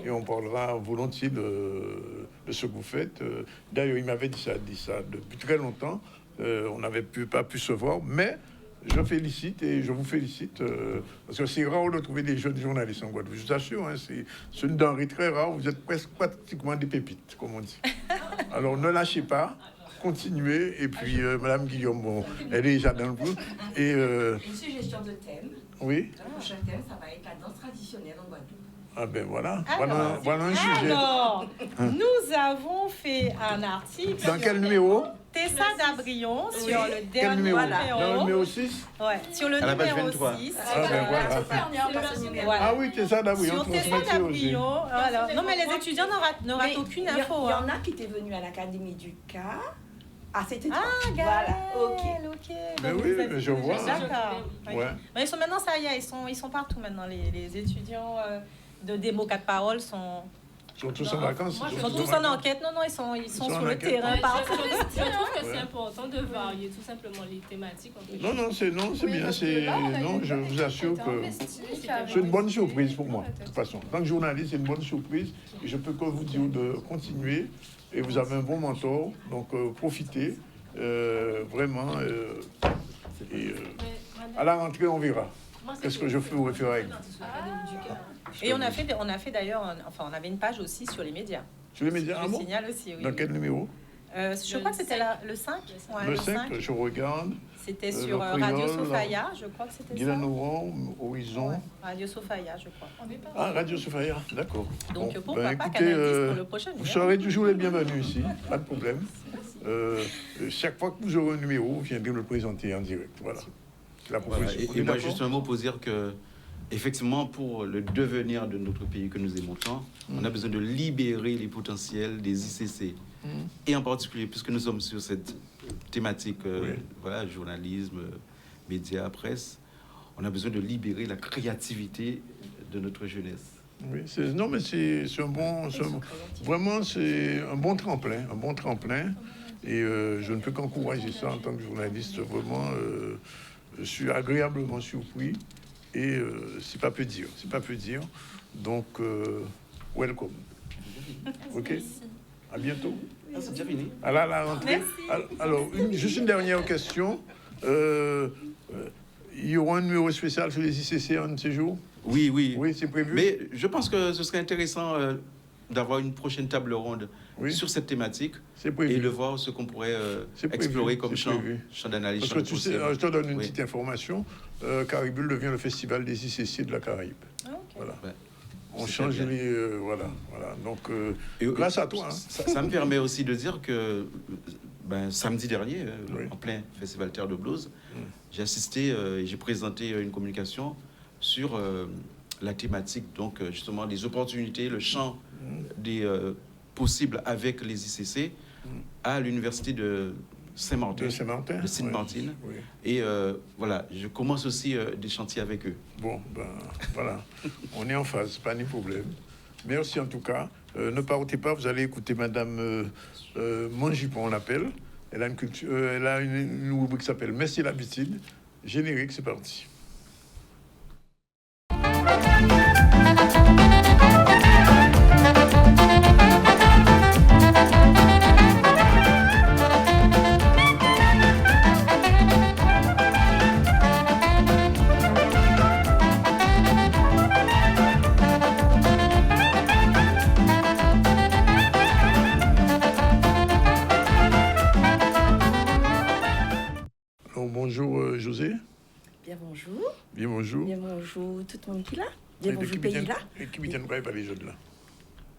Et on parlera volontiers de ce que vous faites. D'ailleurs, il m'avait dit ça depuis très longtemps. On n'avait pas pu se voir, mais je félicite et je vous félicite parce que c'est rare de trouver des jeunes journalistes en Guadeloupe. Je vous assure, hein, c'est une denrée très rare. Vous êtes presque pratiquement des pépites, comme on dit. Alors, ne lâchez pas. Continuez. Et puis, Madame Guillaume, bon, elle est déjà dans le coup. Et une suggestion de thème. Oui. Le prochain thème, ça va être la danse traditionnelle en Guadeloupe. Ah ben voilà, alors, voilà un sujet. Alors, nous avons fait un article. Dans quel numéro? Tessa Dabrion sur le dernier numéro. Dans le numéro 6? Ouais, sur le numéro 6. Ah ben voilà. Ah oui, Tessa Dabrion. Sur Tessa Dabrion. Voilà. Non mais les étudiants ne ratent aucune info. Il y en a qui étaient venus à l'Académie du CAR. Ah, c'était voilà, ok. Mais oui, mais je vois. D'accord. Ouais. Mais ils sont maintenant, ça y est, ils sont partout maintenant. Les étudiants de Démo 4 Paroles sont tous en vacances. Ils sont tous en enquête. Non, ils sont sur le terrain partout. Je trouve que c'est important de varier tout simplement les thématiques. Non, c'est bien. Non, je vous assure que c'est une bonne surprise pour moi. De toute façon, en tant que journaliste, c'est une bonne surprise. Et je peux que vous dire de continuer. Et vous avez un bon mentor, donc profitez vraiment. Et à la rentrée, on verra. Qu'est-ce que je pourrais faire avec vous? Et on a fait d'ailleurs, on avait une page aussi sur les médias. Sur les médias, je signale aussi, oui. Dans quel numéro? Je crois que c'était le 5. Ouais, le 5, je regarde. C'était sur Radio Sophia, je crois que c'était ça. Guilain-Nouron, Horizon. Ouais, Radio Sophia, je crois. Ah, Radio Sophia, d'accord. Donc pourquoi pas Canal 10 pour le prochain numéro. Vous serez toujours les bienvenus ici, pas de problème. Chaque fois que vous aurez un numéro, vous viendrez me le présenter en direct. Voilà. La proposition. Et moi, juste un mot pour dire que, effectivement, pour le devenir de notre pays que nous aimons tant, on a besoin de libérer les potentiels des ICC. Et en particulier, puisque nous sommes sur cette thématique, voilà, journalisme, médias, presse, on a besoin de libérer la créativité de notre jeunesse. Oui, c'est un bon, vraiment c'est un bon tremplin, et je ne peux qu'encourager ça en tant que journaliste. Vraiment, je suis agréablement surpris et c'est pas peu dire. Donc, welcome. Ok. À bientôt. Ah, c'est déjà fini. À la rentrée. Merci. Alors, juste une dernière question. Il y aura un numéro spécial sur les ICC un de ces jours? Oui. Oui, c'est prévu. Mais je pense que ce serait intéressant d'avoir une prochaine table ronde sur cette thématique et de voir ce qu'on pourrait explorer comme champ d'analyse. Parce que tu sais, je te donne une petite information. Caribule devient le festival des ICC de la Caraïbe. Okay. Voilà. Ouais. On change les... voilà. Donc, grâce à toi. Ça me permet aussi de dire que samedi dernier, en plein Festival Terre de Blues, j'ai assisté et j'ai présenté une communication sur la thématique, donc justement des opportunités, le champ des possibles avec les ICC à l'université de Saint-Martin, de Sint-Martin. Oui. Et voilà, je commence aussi des chantiers avec eux. Bon, voilà, on est en phase, pas de problème. Merci en tout cas. Ne partez pas, vous allez écouter Madame Manjipon, on l'appelle. Elle a une rubrique qui s'appelle Merci l'habitude. Générique, c'est parti. Bonjour José. Bien bonjour. Bien bonjour. Bien bonjour tout le monde qui est là. Bien bonjour pays là. Et qui vient de parler de là?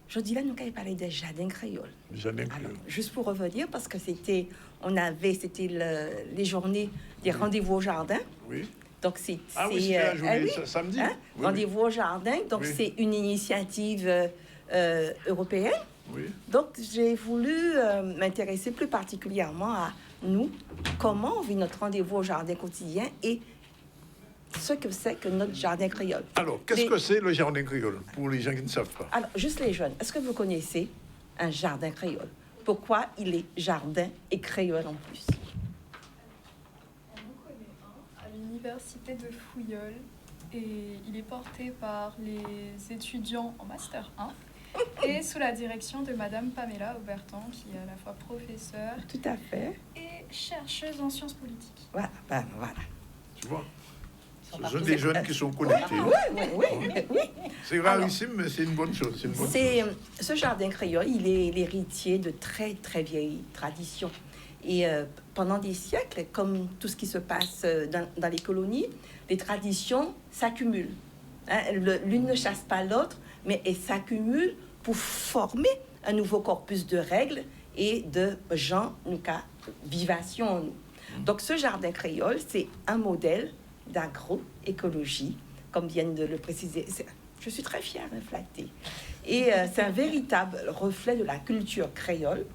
Aujourd'hui là, nous allons parler des jardins créoles. Jardins créoles. Alors, juste pour revenir, parce que c'était les journées des rendez-vous au jardin. Oui. Donc c'est c'était la journée samedi. Hein? Oui, rendez-vous au jardin. Donc c'est une initiative européenne. Oui. Donc j'ai voulu m'intéresser plus particulièrement à nous, comment on vit notre rendez-vous au jardin quotidien et ce que c'est que notre jardin créole. Alors, qu'est-ce que c'est le jardin créole pour les gens qui ne savent pas? Alors, juste les jeunes, est-ce que vous connaissez un jardin créole? Pourquoi il est jardin et créole en plus? On en connaît un à l'université de Fouilleul et il est porté par les étudiants en Master 1 et sous la direction de Madame Pamela Auberton, qui est à la fois professeure tout à fait et chercheuse en sciences politiques. Voilà, voilà. Tu vois, ce sont des jeunes qui sont connectés. Oui. C'est rarissime, mais c'est une bonne chose. Ce jardin créole, il est l'héritier de très, très vieilles traditions. Et pendant des siècles, comme tout ce qui se passe dans les colonies, les traditions s'accumulent. Hein, l'une ne chasse pas l'autre, mais elles s'accumulent pour former un nouveau corpus de règles et de gens, nous cas, vivation. Donc ce jardin créole, c'est un modèle d'agroécologie, comme viennent de le préciser. Je suis très fière et flattée. Et c'est un véritable reflet de la culture créole,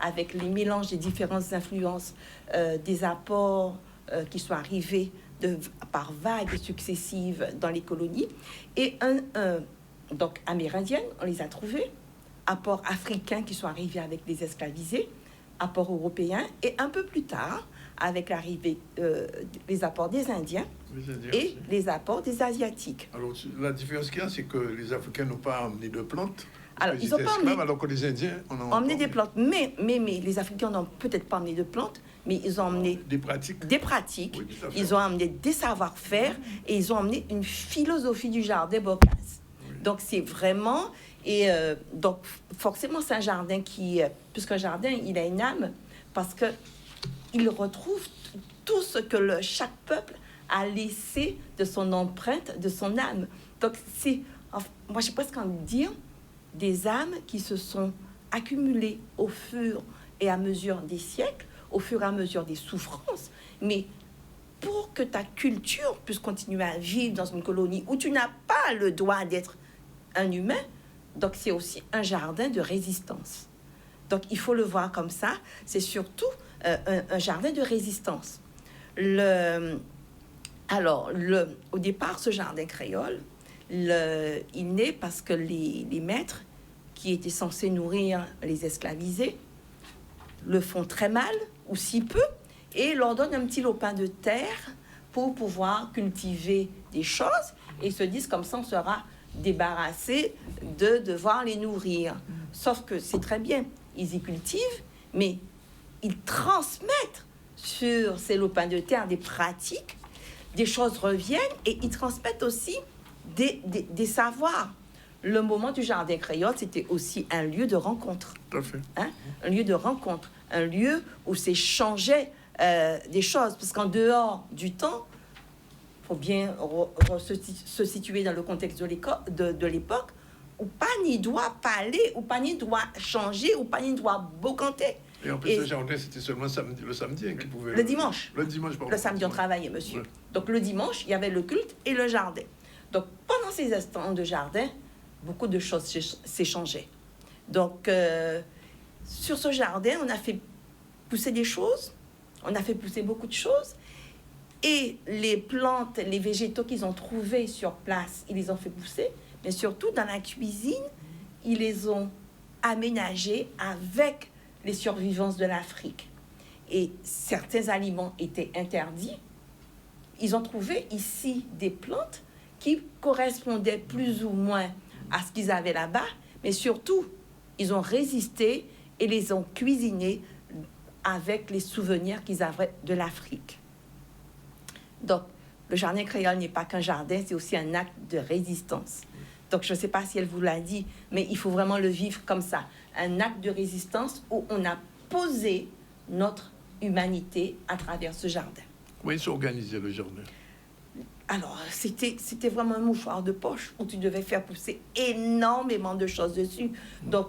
avec les mélanges des différentes influences, des apports qui sont arrivés par vagues successives dans les colonies, et donc amérindiennes, on les a trouvées, apports africains qui sont arrivés avec les esclavisés, apports européens, et un peu plus tard, avec l'arrivée les apports des Indiens et aussi les apports des Asiatiques. Alors, la différence qu'il y a, c'est que les Africains n'ont pas amené de plantes. Alors, ils n'ont pas amené, alors que les Indiens ont emmené des plantes. Mais les Africains n'ont peut-être pas amené de plantes, mais ils ont emmené des pratiques. Oui, ils ont amené des savoir-faire et ils ont emmené une philosophie du jardin Bocas. Oui. Donc, c'est vraiment... Et donc, forcément, c'est un jardin qui... Puisqu'un jardin, il a une âme, parce que il retrouve tout ce que chaque peuple a laissé de son empreinte, de son âme. Donc, c'est... Moi, j'ai presque envie de dire des âmes qui se sont accumulées au fur et à mesure des siècles, au fur et à mesure des souffrances. Mais pour que ta culture puisse continuer à vivre dans une colonie où tu n'as pas le droit d'être un humain, donc c'est aussi un jardin de résistance. Donc il faut le voir comme ça, c'est surtout un jardin de résistance. Au départ, ce jardin créole, il naît parce que les maîtres qui étaient censés nourrir les esclavisés le font très mal, ou si peu, et leur donnent un petit lopin de terre pour pouvoir cultiver des choses, et se disent comme ça on sera débarrassé de devoir les nourrir. Sauf que c'est très bien, ils y cultivent, mais ils transmettent sur ces lopins de terre des pratiques, des choses reviennent et ils transmettent aussi des savoirs. Le moment du jardin créole, c'était aussi un lieu de rencontre. Tout à fait. Hein? Un lieu de rencontre, un lieu où s'échangeaient des choses. Parce qu'en dehors du temps, il faut bien se situer dans le contexte de l'époque, où pas ni doit parler, où pas ni doit changer, où pas ni doit bocanter. Et en plus, le jardin, c'était seulement le samedi hein, qu'ils pouvaient... Le dimanche. Le dimanche, pardon. Le samedi, on travaillait, monsieur. Ouais. Donc, le dimanche, il y avait le culte et le jardin. Donc, pendant ces instants de jardin, beaucoup de choses s'échangeaient. Donc, sur ce jardin, on a fait pousser des choses, on a fait pousser beaucoup de choses, et les plantes, les végétaux qu'ils ont trouvés sur place, ils les ont fait pousser, mais surtout dans la cuisine, ils les ont aménagés avec les survivances de l'Afrique. Et certains aliments étaient interdits. Ils ont trouvé ici des plantes qui correspondaient plus ou moins à ce qu'ils avaient là-bas, mais surtout, ils ont résisté et les ont cuisinés avec les souvenirs qu'ils avaient de l'Afrique. Donc, le jardin créole n'est pas qu'un jardin, c'est aussi un acte de résistance. Donc, je ne sais pas si elle vous l'a dit, mais il faut vraiment le vivre comme ça. Un acte de résistance où on a posé notre humanité à travers ce jardin. Comment ils s'organisaient, le jardin? Alors, c'était vraiment un mouchoir de poche où tu devais faire pousser énormément de choses dessus. Donc,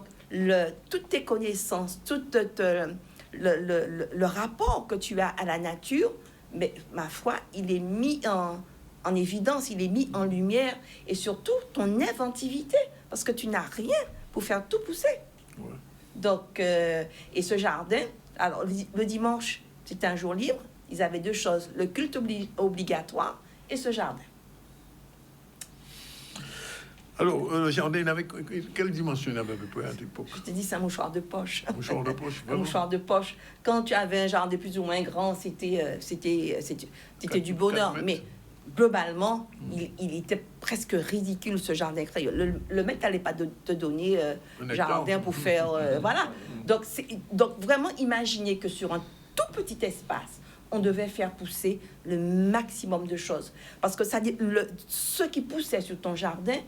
toutes tes connaissances, tout le rapport que tu as à la nature, mais ma foi, il est mis en évidence, il est mis en lumière, et surtout ton inventivité, parce que tu n'as rien pour faire tout pousser. Ouais. Donc, et ce jardin, alors le dimanche, c'était un jour libre, ils avaient deux choses, le culte obligatoire et ce jardin. Alors, le jardin, il avait quelle dimension il avait à peu près à l'époque? Je te dis, c'est un mouchoir de poche. Un mouchoir de poche, un mouchoir de poche. Quand tu avais un jardin plus ou moins grand, c'était du bonheur. Mais globalement, il était presque ridicule, ce jardin créole. Le maître n'allait pas te donner un jardin pour faire... voilà. Donc, vraiment, imaginez que sur un tout petit espace, on devait faire pousser le maximum de choses. Parce que ce qui poussait sur ton jardin,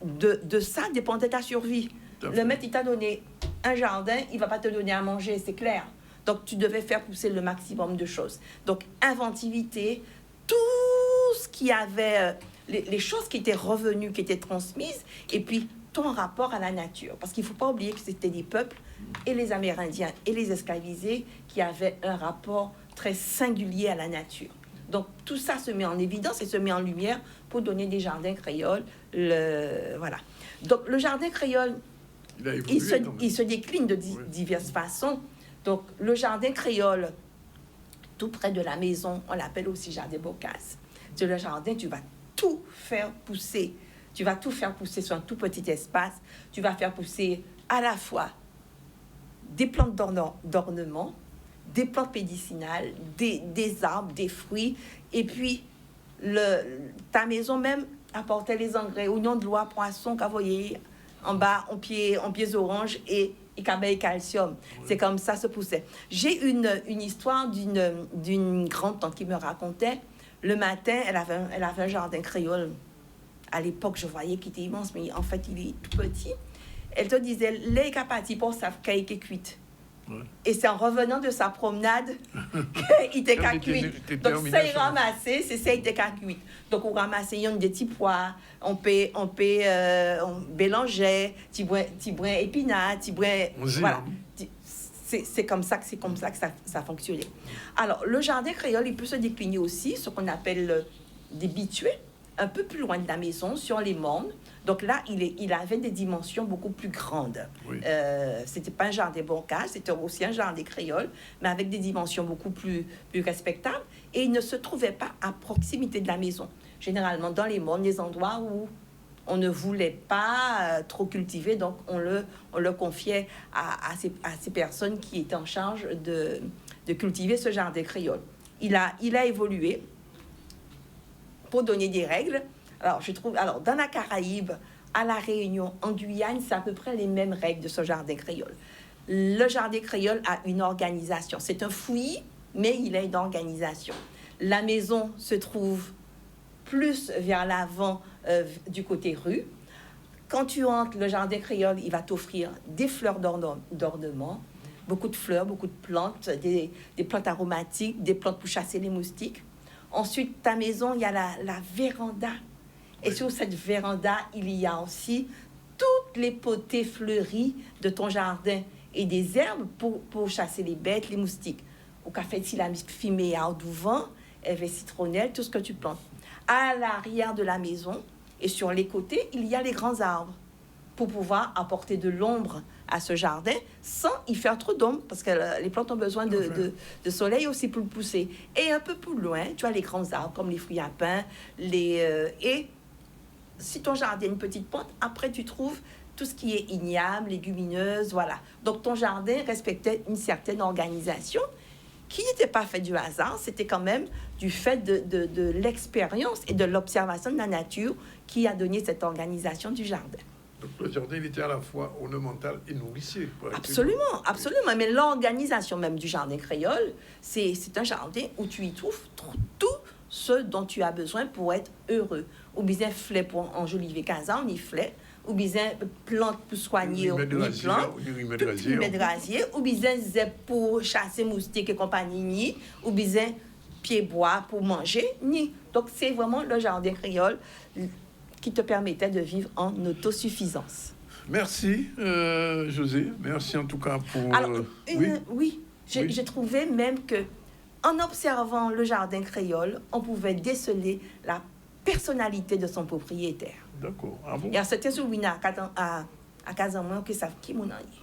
de ça dépendait ta survie. Le maître, il t'a donné un jardin, il ne va pas te donner à manger, c'est clair. Donc, tu devais faire pousser le maximum de choses. Donc, inventivité, tout ce qui avait... les choses qui étaient revenues, qui étaient transmises, et puis ton rapport à la nature. Parce qu'il ne faut pas oublier que c'était des peuples, et les Amérindiens, et les esclavisés, qui avaient un rapport très singulier à la nature. Donc, tout ça se met en évidence et se met en lumière pour donner des jardins créoles. Voilà. Donc, le jardin créole, il se décline de diverses façons. Donc, le jardin créole, tout près de la maison, on l'appelle aussi jardin Bocase. C'est le jardin, tu vas tout faire pousser. Tu vas tout faire pousser sur un tout petit espace. Tu vas faire pousser à la fois des plantes d'ornement, des plantes médicinales, des arbres, des fruits. Et puis, ta maison même apportait les engrais, oignons de loi, poissons, cavoyer, en bas, en pieds orange et cabaye calcium. Oui. C'est comme ça se poussait. J'ai une histoire d'une grande-tante qui me racontait. Le matin, elle avait un jardin créole. À l'époque, je voyais qu'il était immense, mais en fait, il est tout petit. Elle te disait, les capatis pour sa caille qui est cuite. Ouais. Et c'est en revenant de sa promenade qu'il était qu'à cuite. Donc, ça, il ramassait, c'est ça, il était qu'à cuite. Donc, on ramassait des petits pois, on mélangeait, petits brins épinards, petits brins... Voilà. C'est comme ça que ça fonctionnait. Alors, le jardin créole, il peut se décliner aussi, ce qu'on appelle des bitués, un peu plus loin de la maison, sur les mornes. Donc là, il avait des dimensions beaucoup plus grandes. Oui. C'était pas un jardin Bocase, c'était aussi un jardin créole, mais avec des dimensions beaucoup plus respectables. Et il ne se trouvait pas à proximité de la maison. Généralement, dans les mornes, les endroits où on ne voulait pas trop cultiver, donc on le confiait à ces personnes qui étaient en charge de cultiver ce jardin créole. Il a évolué pour donner des règles. Alors, dans la Caraïbe, à La Réunion, en Guyane, c'est à peu près les mêmes règles de ce jardin créole. Le jardin créole a une organisation. C'est un fouillis, mais il a une organisation. La maison se trouve plus vers l'avant du côté rue. Quand tu entres, le jardin créole, il va t'offrir des fleurs d'ornement, beaucoup de fleurs, beaucoup de plantes, des plantes aromatiques, des plantes pour chasser les moustiques. Ensuite, ta maison, il y a la véranda. Et sur cette véranda, il y a aussi toutes les potées fleuries de ton jardin et des herbes pour chasser les bêtes, les moustiques. Au café de la fumée à douvent, et citronnelle, tout ce que tu plantes. À l'arrière de la maison et sur les côtés, il y a les grands arbres pour pouvoir apporter de l'ombre à ce jardin sans y faire trop d'ombre, parce que les plantes ont besoin de soleil aussi pour pousser. Et un peu plus loin, tu as les grands arbres comme les fruits à pain, et si ton jardin a une petite pente, après tu trouves tout ce qui est igname, légumineuse, voilà. Donc ton jardin respectait une certaine organisation qui n'était pas fait du hasard, c'était quand même du fait de l'expérience et de l'observation de la nature qui a donné cette organisation du jardin. Donc le jardin, il était à la fois ornemental et nourricier. Absolument, absolument. Mais l'organisation même du jardin créole, c'est un jardin où tu y trouves tout ce dont tu as besoin pour être heureux. Ou bien fleurs pour enjoliver casa, on y fleurs. Ou bien plantes pour soigner les plantes, ou bien zèbre pour chasser moustiques et compagnie, ou bien pied bois pour manger. Donc c'est vraiment le jardin créole qui te permettait de vivre en autosuffisance. Merci José, merci en tout cas pour... Alors, j'ai trouvé même que en observant le jardin créole, on pouvait déceler la personnalité de son propriétaire. D'accord. Ah bon? Il y a certains souvenirs à Casamance qui savent qui mon ami.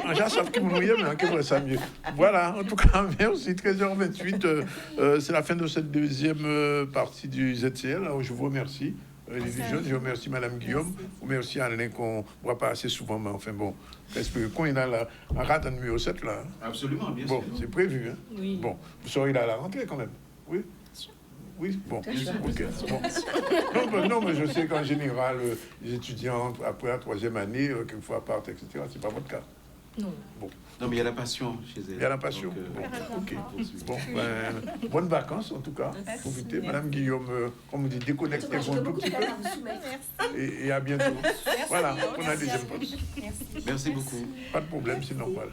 Un gens savent qui mon ami, mais qui voit ça mieux. Voilà, en tout cas, merci. 13h28, c'est la fin de cette deuxième partie du ZCL. Alors, je vous remercie. Les jeunes, je remercie Madame Guillaume, je remercie Alain qu'on ne voit pas assez souvent, mais enfin bon, j'espère qu'on est dans la rate numéro 7 là. Absolument, bien sûr. Bon, c'est prévu. Hein? Oui. Bon, vous serez là à la rentrée quand même. Oui. Oui, bon, ok. Bon. Non, mais je sais qu'en général, les étudiants, après la troisième année, quelquefois partent, etc. C'est pas votre cas. Non. Bon. Non, mais il y a la passion chez elle. Il y a la passion. Bon, ok. Bon, bonnes vacances en tout cas. Profitez. Madame Guillaume, comme on dit, déconnectez-vous un tout petit peu. Et à bientôt. Voilà, on a la deuxième pause. Merci beaucoup. Pas de problème, c'est normal.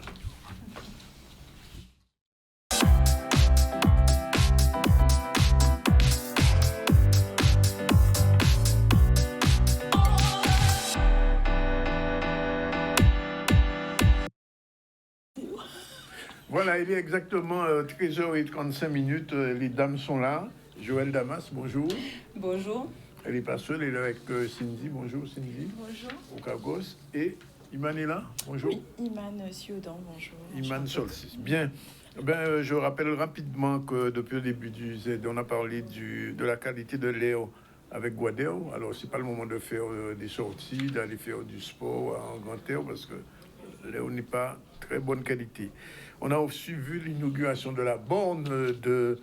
Voilà, il est exactement 13h35. Les dames sont là. Joël Damas, bonjour. Bonjour. Elle n'est pas seule, elle est avec Cindy. Bonjour Cindy. Bonjour. Okagos. Et Iman est là. Bonjour. Oui, Iman Siodan, bonjour. Iman Solsis. Bien. Je rappelle rapidement que depuis le début du Z, on a parlé de la qualité de l'air avec Guadeo. Alors, ce n'est pas le moment de faire des sorties, d'aller faire du sport en grand air, parce que l'air n'est pas très bonne qualité. On a aussi vu l'inauguration de la borne de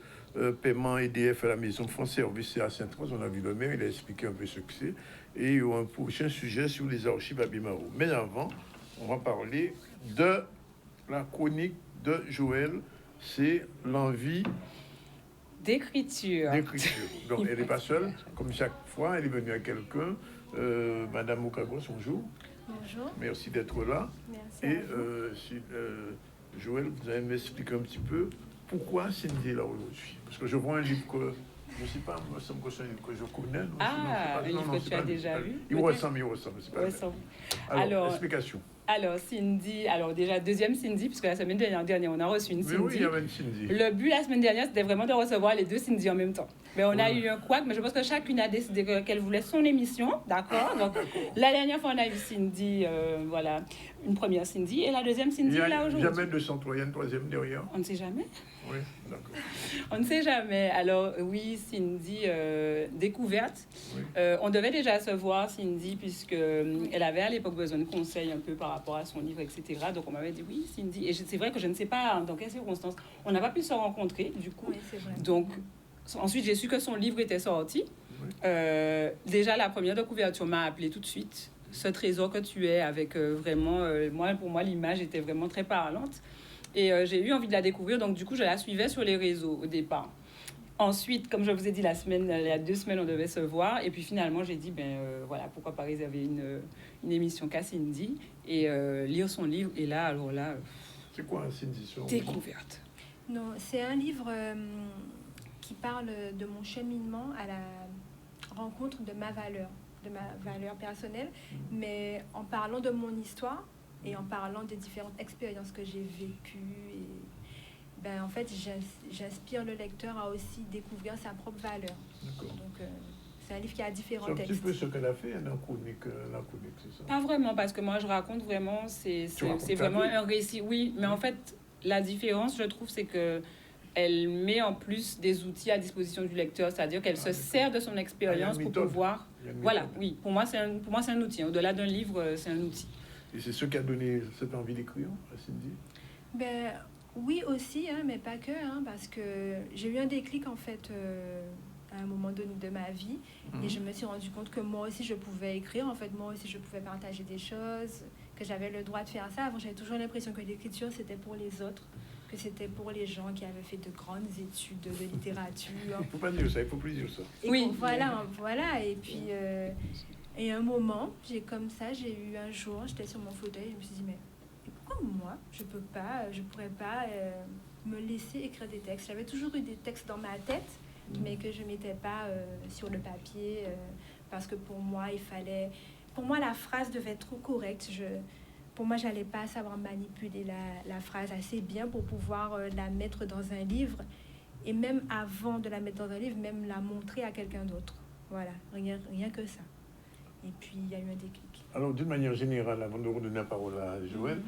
paiement EDF à la Maison France Service à Sainte-Rose. On a vu le maire, il a expliqué un peu ce que c'est. Et il y aura un prochain sujet sur les archives à Bimaro. Mais avant, on va parler de la chronique de Joël. C'est l'envie d'écriture. Donc, elle n'est pas seule. Comme chaque fois, elle est venue à quelqu'un. Madame Okagos, bonjour. Bonjour. Merci d'être là. Merci. Et Joël, vous allez m'expliquer un petit peu pourquoi Cindy est là aujourd'hui. Parce que je vois un livre que je ne sais pas, il me semble que c'est un livre que je connais. Non, un livre que tu as déjà lu. Il ressemble, c'est pas vrai. Alors, explication. Alors, Cindy, déjà, deuxième Cindy, puisque la semaine dernière, on a reçu une Cindy. Mais oui, il y avait une Cindy. Le but la semaine dernière, c'était vraiment de recevoir les deux Cindy en même temps. Mais on a eu un couac, mais je pense que chacune a décidé qu'elle voulait son émission, d'accord? Donc, la dernière fois, on a eu Cindy, voilà, une première Cindy, et la deuxième Cindy, là, aujourd'hui. Il n'y a jamais de centre, il y a une troisième derrière. On ne sait jamais. Oui, d'accord. On ne sait jamais. Alors, oui, Cindy, découverte. Oui. On devait déjà se voir, Cindy, puisqu'elle avait à l'époque besoin de conseils un peu par rapport à son livre, etc. Donc, on m'avait dit, oui, Cindy. Et c'est vrai que je ne sais pas dans quelles circonstances. On n'a pas pu se rencontrer, du coup. Oui, c'est vrai. Donc, ensuite, j'ai su que son livre était sorti. Oui. Déjà, la première de couverture m'a appelé tout de suite. ce trésor que tu es, avec vraiment, pour moi, l'image était vraiment très parlante. Et j'ai eu envie de la découvrir, donc du coup, je la suivais sur les réseaux au départ. Ensuite, comme je vous ai dit, il y a 2 semaines, on devait se voir. Et puis finalement, j'ai dit, voilà, pourquoi pas réserver une émission qu'à Cindy et lire son livre. Et là, alors là... C'est quoi un Cindy? Découverte. Non, c'est un livre qui parle de mon cheminement à la rencontre de ma valeur personnelle, mais en parlant de mon histoire et en parlant des différentes expériences que j'ai vécues. Et, en fait, j'inspire le lecteur à aussi découvrir sa propre valeur. Donc, c'est un livre qui a différents textes. C'est un petit peu ce qu'elle a fait dans la chronique, c'est ça? Pas vraiment, parce que moi, je raconte vraiment, c'est vraiment un récit. Oui, mais en fait, la différence, je trouve, c'est que elle met en plus des outils à disposition du lecteur, c'est-à-dire qu'elle se sert de son expérience pour pouvoir... Voilà, oui, pour moi, c'est un outil. Au-delà d'un livre, c'est un outil. Et c'est ce qui a donné cette envie d'écrire à Cindy? Oui aussi, mais pas que, parce que j'ai eu un déclic en fait à un moment donné de ma vie et je me suis rendu compte que moi aussi je pouvais écrire, en fait moi aussi je pouvais partager des choses, que j'avais le droit de faire ça. Avant j'avais toujours l'impression que l'écriture c'était pour les autres, que c'était pour les gens qui avaient fait de grandes études de littérature. Il ne faut pas dire ça, il faut plus dire ça. Et oui. Voilà, et puis et un moment, j'ai eu un jour, j'étais sur mon fauteuil, je me suis dit mais pourquoi moi, je pourrais pas me laisser écrire des textes. J'avais toujours eu des textes dans ma tête, mais que je mettais pas sur le papier, parce que pour moi, la phrase devait être trop correcte. Pour moi, j'allais pas savoir manipuler la phrase assez bien pour pouvoir la mettre dans un livre, et même avant de la mettre dans un livre, même la montrer à quelqu'un d'autre. Voilà, rien que ça. Et puis, il y a eu un déclic. Alors, d'une manière générale, avant de redonner la parole à Joël,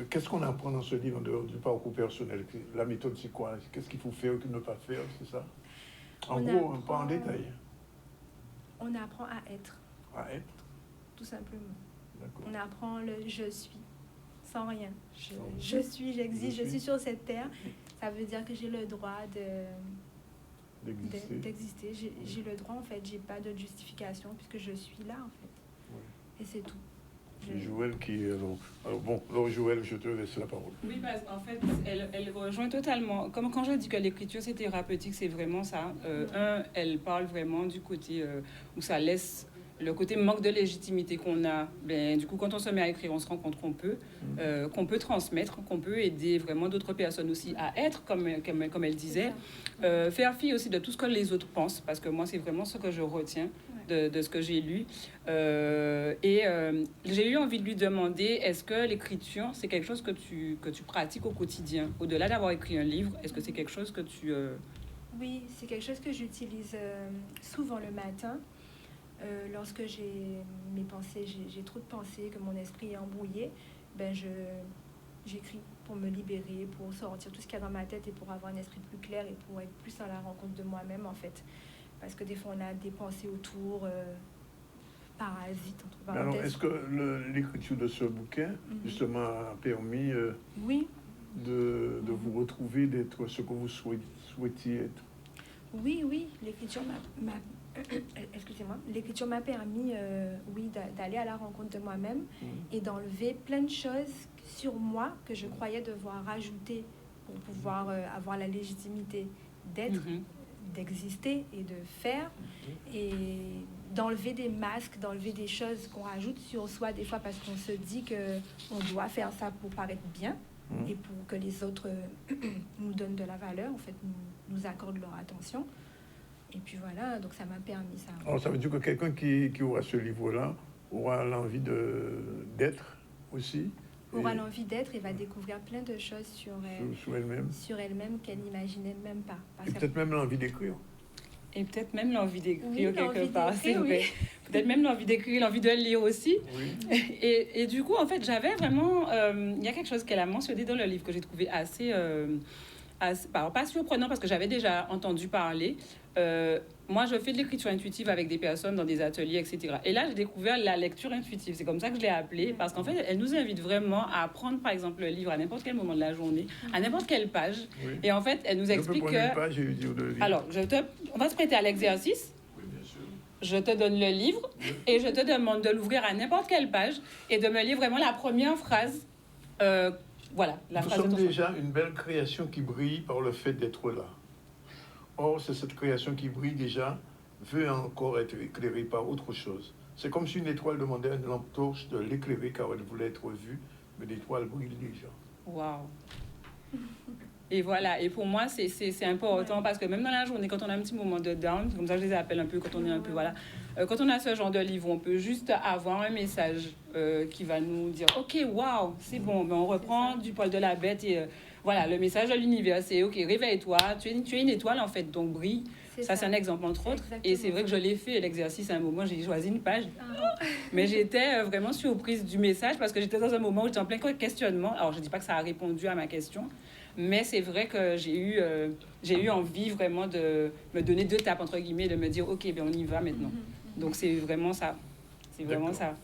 qu'est-ce qu'on apprend dans ce livre en dehors du parcours personnel? La méthode, c'est quoi? Qu'est-ce qu'il faut faire ou ne pas faire? C'est ça? En gros, pas en détail. On apprend à être. À être? Tout simplement. D'accord. On apprend le « je suis », sans rien. Je suis, j'existe, je suis sur cette terre. Ça veut dire que j'ai le droit d'exister. J'ai le droit, en fait, j'ai pas de justification puisque je suis là, en fait. Oui. Et c'est tout. Joël qui... Alors Joël, je te laisse la parole. Oui, parce qu'en fait, elle rejoint totalement. Comme quand je dis que l'écriture, c'est thérapeutique, c'est vraiment ça. Elle parle vraiment du côté où ça laisse... Le côté manque de légitimité qu'on a, du coup, quand on se met à écrire, on se rend compte qu'on peut transmettre, qu'on peut aider vraiment d'autres personnes aussi à être, comme elle disait. Faire fi aussi de tout ce que les autres pensent, parce que moi, c'est vraiment ce que je retiens de ce que j'ai lu. J'ai eu envie de lui demander, est-ce que l'écriture, c'est quelque chose que tu pratiques au quotidien? Au-delà d'avoir écrit un livre, est-ce que c'est quelque chose que tu... Oui, c'est quelque chose que j'utilise souvent le matin. Lorsque j'ai mes pensées, j'ai trop de pensées, que mon esprit est embrouillé, j'écris pour me libérer, pour sortir tout ce qu'il y a dans ma tête et pour avoir un esprit plus clair et pour être plus à la rencontre de moi-même, en fait. Parce que des fois, on a des pensées autour, parasites, entre parenthèses. Alors, est-ce que l'écriture de ce bouquin, justement, a permis de vous retrouver, d'être ce que vous souhaitiez être? Oui, l'écriture l'écriture m'a permis, d'aller à la rencontre de moi-même et d'enlever plein de choses sur moi que je croyais devoir rajouter pour pouvoir avoir la légitimité d'être, d'exister et de faire, et d'enlever des masques, d'enlever des choses qu'on rajoute sur soi des fois parce qu'on se dit qu'on doit faire ça pour paraître bien et pour que les autres nous donnent de la valeur, en fait, nous accordent leur attention. Et puis voilà, donc ça m'a permis ça. Alors ça veut dire que quelqu'un qui aura ce livre-là aura l'envie d'être aussi. Aura l'envie d'être et va découvrir plein de choses sur elle-même. Sur elle-même qu'elle n'imaginait même pas. Et peut-être même l'envie d'écrire. Et peut-être même l'envie d'écrire quelque part, c'est vrai. Peut-être même l'envie d'écrire, l'envie de le lire aussi. Oui. Et du coup, en fait, j'avais vraiment... Il y a quelque chose qu'elle a mentionné dans le livre que j'ai trouvé assez pas surprenant parce que j'avais déjà entendu parler. Moi, je fais de l'écriture intuitive avec des personnes dans des ateliers, etc. Et là, j'ai découvert la lecture intuitive. C'est comme ça que je l'ai appelée, parce qu'en fait, elle nous invite vraiment à prendre, par exemple, le livre à n'importe quel moment de la journée, à n'importe quelle page. Oui. Et en fait, elle nous explique que... Une page et dire de lire. Alors, on va se prêter à l'exercice. Oui, bien sûr. je te donne le livre et je te demande de l'ouvrir à n'importe quelle page et de me lire vraiment la première phrase. Voilà, la Nous phrase sommes de ton déjà une belle création qui brille par le fait d'être là. Or, c'est cette création qui brille déjà, veut encore être éclairée par autre chose. C'est comme si une étoile demandait à une lampe torche de l'éclairer car elle voulait être vue, mais l'étoile brille déjà. Waouh! Et voilà, et pour moi, c'est important parce que même dans la journée, quand on a un petit moment de down, comme ça je les appelle un peu, quand on est un peu, voilà, quand on a ce genre de livre, on peut juste avoir un message qui va nous dire, ok, waouh, c'est bon, ben on reprend du poil de la bête et voilà, le message de l'univers, c'est ok, réveille-toi, tu es une étoile en fait, donc brille. Ça, c'est un exemple entre autres. Exactement. Et c'est vrai que je l'ai fait, l'exercice, à un moment, j'ai choisi une page. Mais j'étais vraiment surprise du message parce que j'étais dans un moment où j'étais en plein questionnement. Alors, je ne dis pas que ça a répondu à ma question, mais c'est vrai que j'ai eu envie vraiment de me donner 2 tapes, entre guillemets, de me dire, OK, ben on y va maintenant. Donc, c'est vraiment ça. C'est vraiment ça.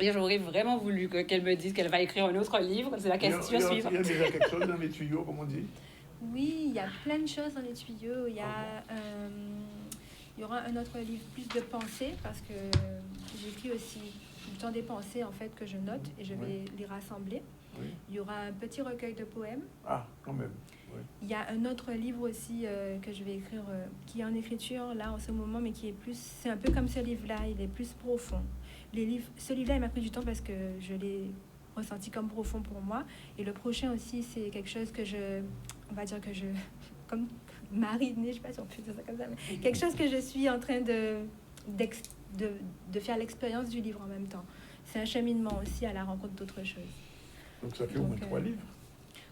Et j'aurais vraiment voulu qu'elle me dise qu'elle va écrire un autre livre. C'est la question suivante. Il y a déjà quelque chose dans les tuyaux, comme on dit. Oui, il y a plein de choses dans les tuyaux. Il y aura un autre livre, plus de pensées, parce que j'écris aussi tout le temps des pensées en fait que je note et je vais les rassembler. Oui. Il y aura un petit recueil de poèmes. Ah, quand même. Oui. Il y a un autre livre aussi que je vais écrire, qui est en écriture là en ce moment, mais qui est plus, c'est un peu comme ce livre-là, il est plus profond. Ce livre-là, il m'a pris du temps parce que je l'ai ressenti comme profond pour moi. Et le prochain aussi, c'est quelque chose que on va dire que comme marinée, je sais pas si on peut dire ça comme ça, mais quelque chose que je suis en train de faire l'expérience du livre en même temps. C'est un cheminement aussi à la rencontre d'autres choses. Donc ça fait au moins 3 livres.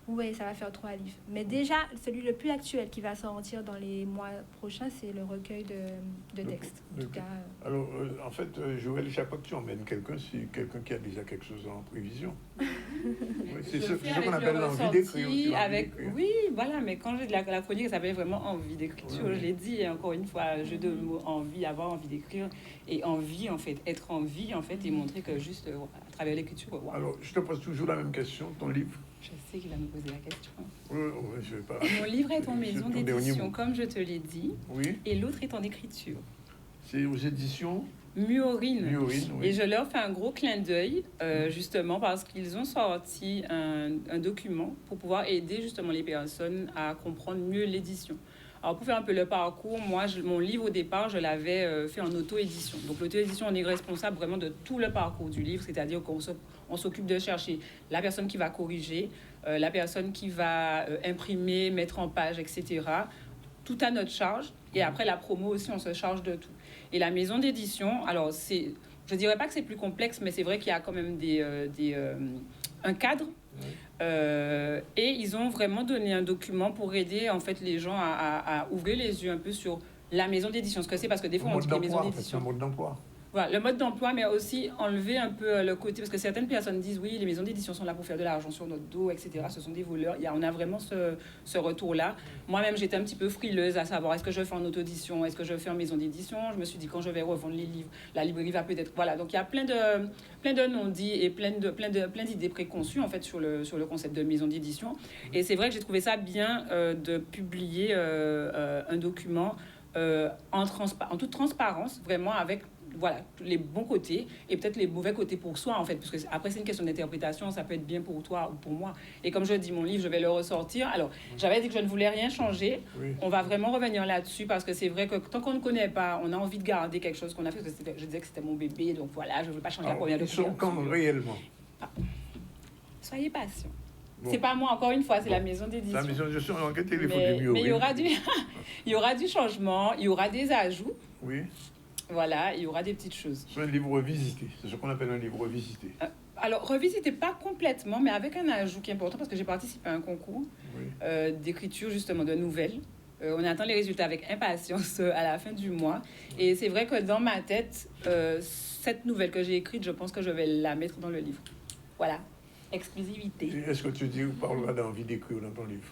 Oui, ça va faire 3 livres. Mais déjà, celui le plus actuel qui va sortir dans les mois prochains, c'est le recueil de textes. En tout cas, alors, en fait, Joël, chaque fois que tu emmènes quelqu'un, c'est quelqu'un qui a déjà quelque chose en prévision. Oui, c'est ce qu'on appelle l'envie d'écrire. Oui, voilà, mais quand j'ai de la chronique, ça s'appelle vraiment envie d'écriture. Ouais. Je l'ai dit, et encore une fois, jeu de mots, envie, avoir envie d'écrire, et envie, en fait, être en vie, en fait, et montrer que juste à travers l'écriture. Wow. Alors, je te pose toujours la même question, ton livre. Je sais qu'il va me poser la question. Oui, je vais pas. Mon livre est en maison d'édition, comme je te l'ai dit. Oui. Et l'autre est en écriture. C'est aux éditions Muorine. Oui. Et je leur fais un gros clin d'œil, justement, parce qu'ils ont sorti un document pour pouvoir aider justement les personnes à comprendre mieux l'édition. Alors, pour faire un peu le parcours, moi, mon livre, au départ, je l'avais fait en auto-édition. Donc, l'auto-édition, on est responsable vraiment de tout le parcours du livre, c'est-à-dire qu'on s'occupe de chercher la personne qui va corriger, la personne qui va imprimer, mettre en page, etc. Tout à notre charge. Et après, la promo aussi, on se charge de tout. Et la maison d'édition, alors, je ne dirais pas que c'est plus complexe, mais c'est vrai qu'il y a quand même un cadre. Et ils ont vraiment donné un document pour aider en fait les gens à ouvrir les yeux un peu sur la maison d'édition, ce que c'est, parce que des fois on dit les maisons d'édition. Le mode d'emploi. Voilà, le mode d'emploi, mais aussi enlever un peu le côté, parce que certaines personnes disent oui, les maisons d'édition sont là pour faire de l'argent sur notre dos, etc. Ce sont des voleurs. On a vraiment ce retour-là. Moi-même, j'étais un petit peu frileuse à savoir est-ce que je fais en auto-édition, est-ce que je fais en maison d'édition. Je me suis dit quand je vais revendre les livres, la librairie va peut-être. Voilà, donc il y a plein de non-dits et plein d'idées préconçues en fait sur le concept de maison d'édition. Et c'est vrai que j'ai trouvé ça bien de publier un document en toute transparence, vraiment avec voilà, les bons côtés et peut-être les mauvais côtés pour soi en fait, parce que après c'est une question d'interprétation, ça peut être bien pour toi ou pour moi. Et comme je dis, mon livre, je vais le ressortir. Alors, j'avais dit que je ne voulais rien changer. Oui. On va vraiment revenir là-dessus parce que c'est vrai que tant qu'on ne connaît pas, on a envie de garder quelque chose qu'on a fait. Parce que je disais que c'était mon bébé, donc voilà, je ne veux pas changer la première de couverture. Ils sont quand réellement soyez patient. Bon. C'est pas moi, encore une fois, c'est la maison d'édition. La maison d'édition, en quel téléphone mais il y aura du changement, il y aura des ajouts. Oui. Voilà, il y aura des petites choses. C'est un livre revisité, c'est ce qu'on appelle un livre revisité. Alors, revisité pas complètement, mais avec un ajout qui est important parce que j'ai participé à un concours d'écriture justement de nouvelles. On attend les résultats avec impatience à la fin du mois. Et c'est vrai que dans ma tête, cette nouvelle que j'ai écrite, je pense que je vais la mettre dans le livre. Voilà, exclusivité. Est-ce que tu parleras d'envie d'écrire dans ton livre?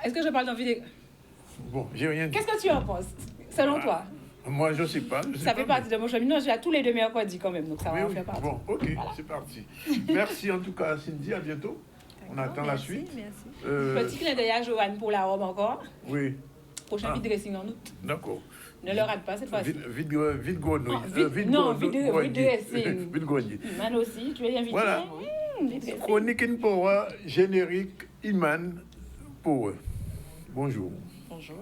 Est-ce que je parle d'envie d'écrire? Bon, j'ai rien dit. Qu'est-ce que tu en penses, selon toi? Moi, je ne sais pas. Ça fait partie de mon cheminement. J'ai à tous les 2 mercredis quand même, donc ça va en faire partie. Bon, ok, voilà. C'est parti. Merci en tout cas, Cindy. À bientôt. On attend la suite. Merci. Petit clin d'œil à Joanne pour la robe encore. Oui. Prochain vide dressing en août. D'accord. Ne le rate pas cette fois-ci. Vide grenouille. Non, vide dressing. Vide grenier. Iman aussi, tu es invité. Voilà. Chronique in Power, générique Iman Power. Bonjour. Bonjour.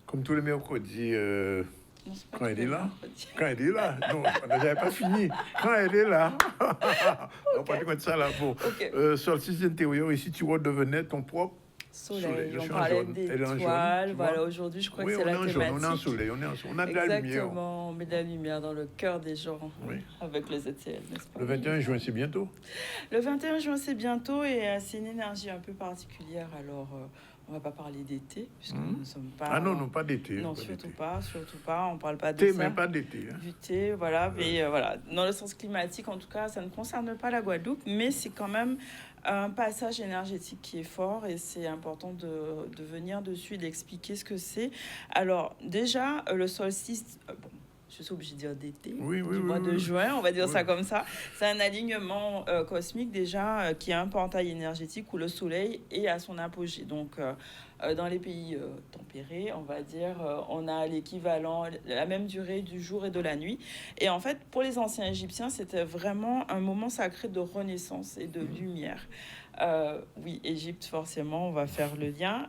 Comme tous les mercredis, quand elle est là, non, on n'avait pas fini. Quand elle est là, on va pas dire ça là pour. Solstice intérieur, ici tu redevenais ton propre soleil. On parlait d'étoiles. Voilà, aujourd'hui, je crois que c'est la thématique. On est en soleil, on a de la lumière. Exactement, on met de la lumière dans le cœur des gens avec le ZCL, n'est-ce pas? Le 21 juin, c'est bientôt. Le 21 juin, c'est bientôt et c'est une énergie un peu particulière. Alors, on va pas parler d'été, puisque nous ne sommes pas... Ah non, pas d'été. Non, pas surtout d'été. pas. On parle pas de thé, ça. mais pas d'été. Du thé, voilà. Mais voilà, dans le sens climatique, en tout cas, ça ne concerne pas la Guadeloupe, mais c'est quand même un passage énergétique qui est fort et c'est important de venir dessus et d'expliquer ce que c'est. Alors, déjà, le solstice... je suis obligée de dire d'été, du mois de juin, on va dire ça comme ça. C'est un alignement cosmique déjà qui a un portail énergétique où le soleil est à son apogée. Donc, dans les pays tempérés, on va dire, on a l'équivalent, la même durée du jour et de la nuit. Et en fait, pour les anciens Égyptiens, c'était vraiment un moment sacré de renaissance et de lumière. Oui, Égypte, forcément, on va faire le lien,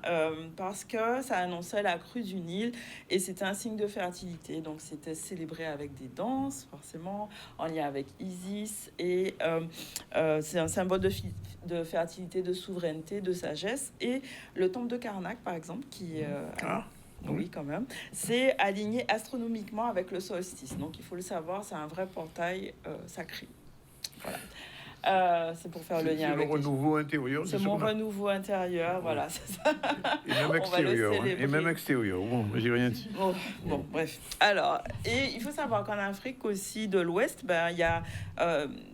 parce que ça annonçait la crue du Nil et c'était un signe de fertilité. Donc, c'était célébré avec des danses, forcément, en lien avec Isis. Et c'est un symbole de fertilité, de souveraineté, de sagesse. Et le temple de Karnak, par exemple, qui... oui, quand même. C'est aligné astronomiquement avec le solstice. Donc, il faut le savoir, c'est un vrai portail sacré. Voilà. C'est pour faire le lien avec... C'est le renouveau intérieur. C'est mon renouveau intérieur, voilà, c'est ça. Et même extérieur. Et même extérieur. Bon, j'ai rien dit. Bon, bref. Alors, et il faut savoir qu'en Afrique aussi de l'Ouest, il y a...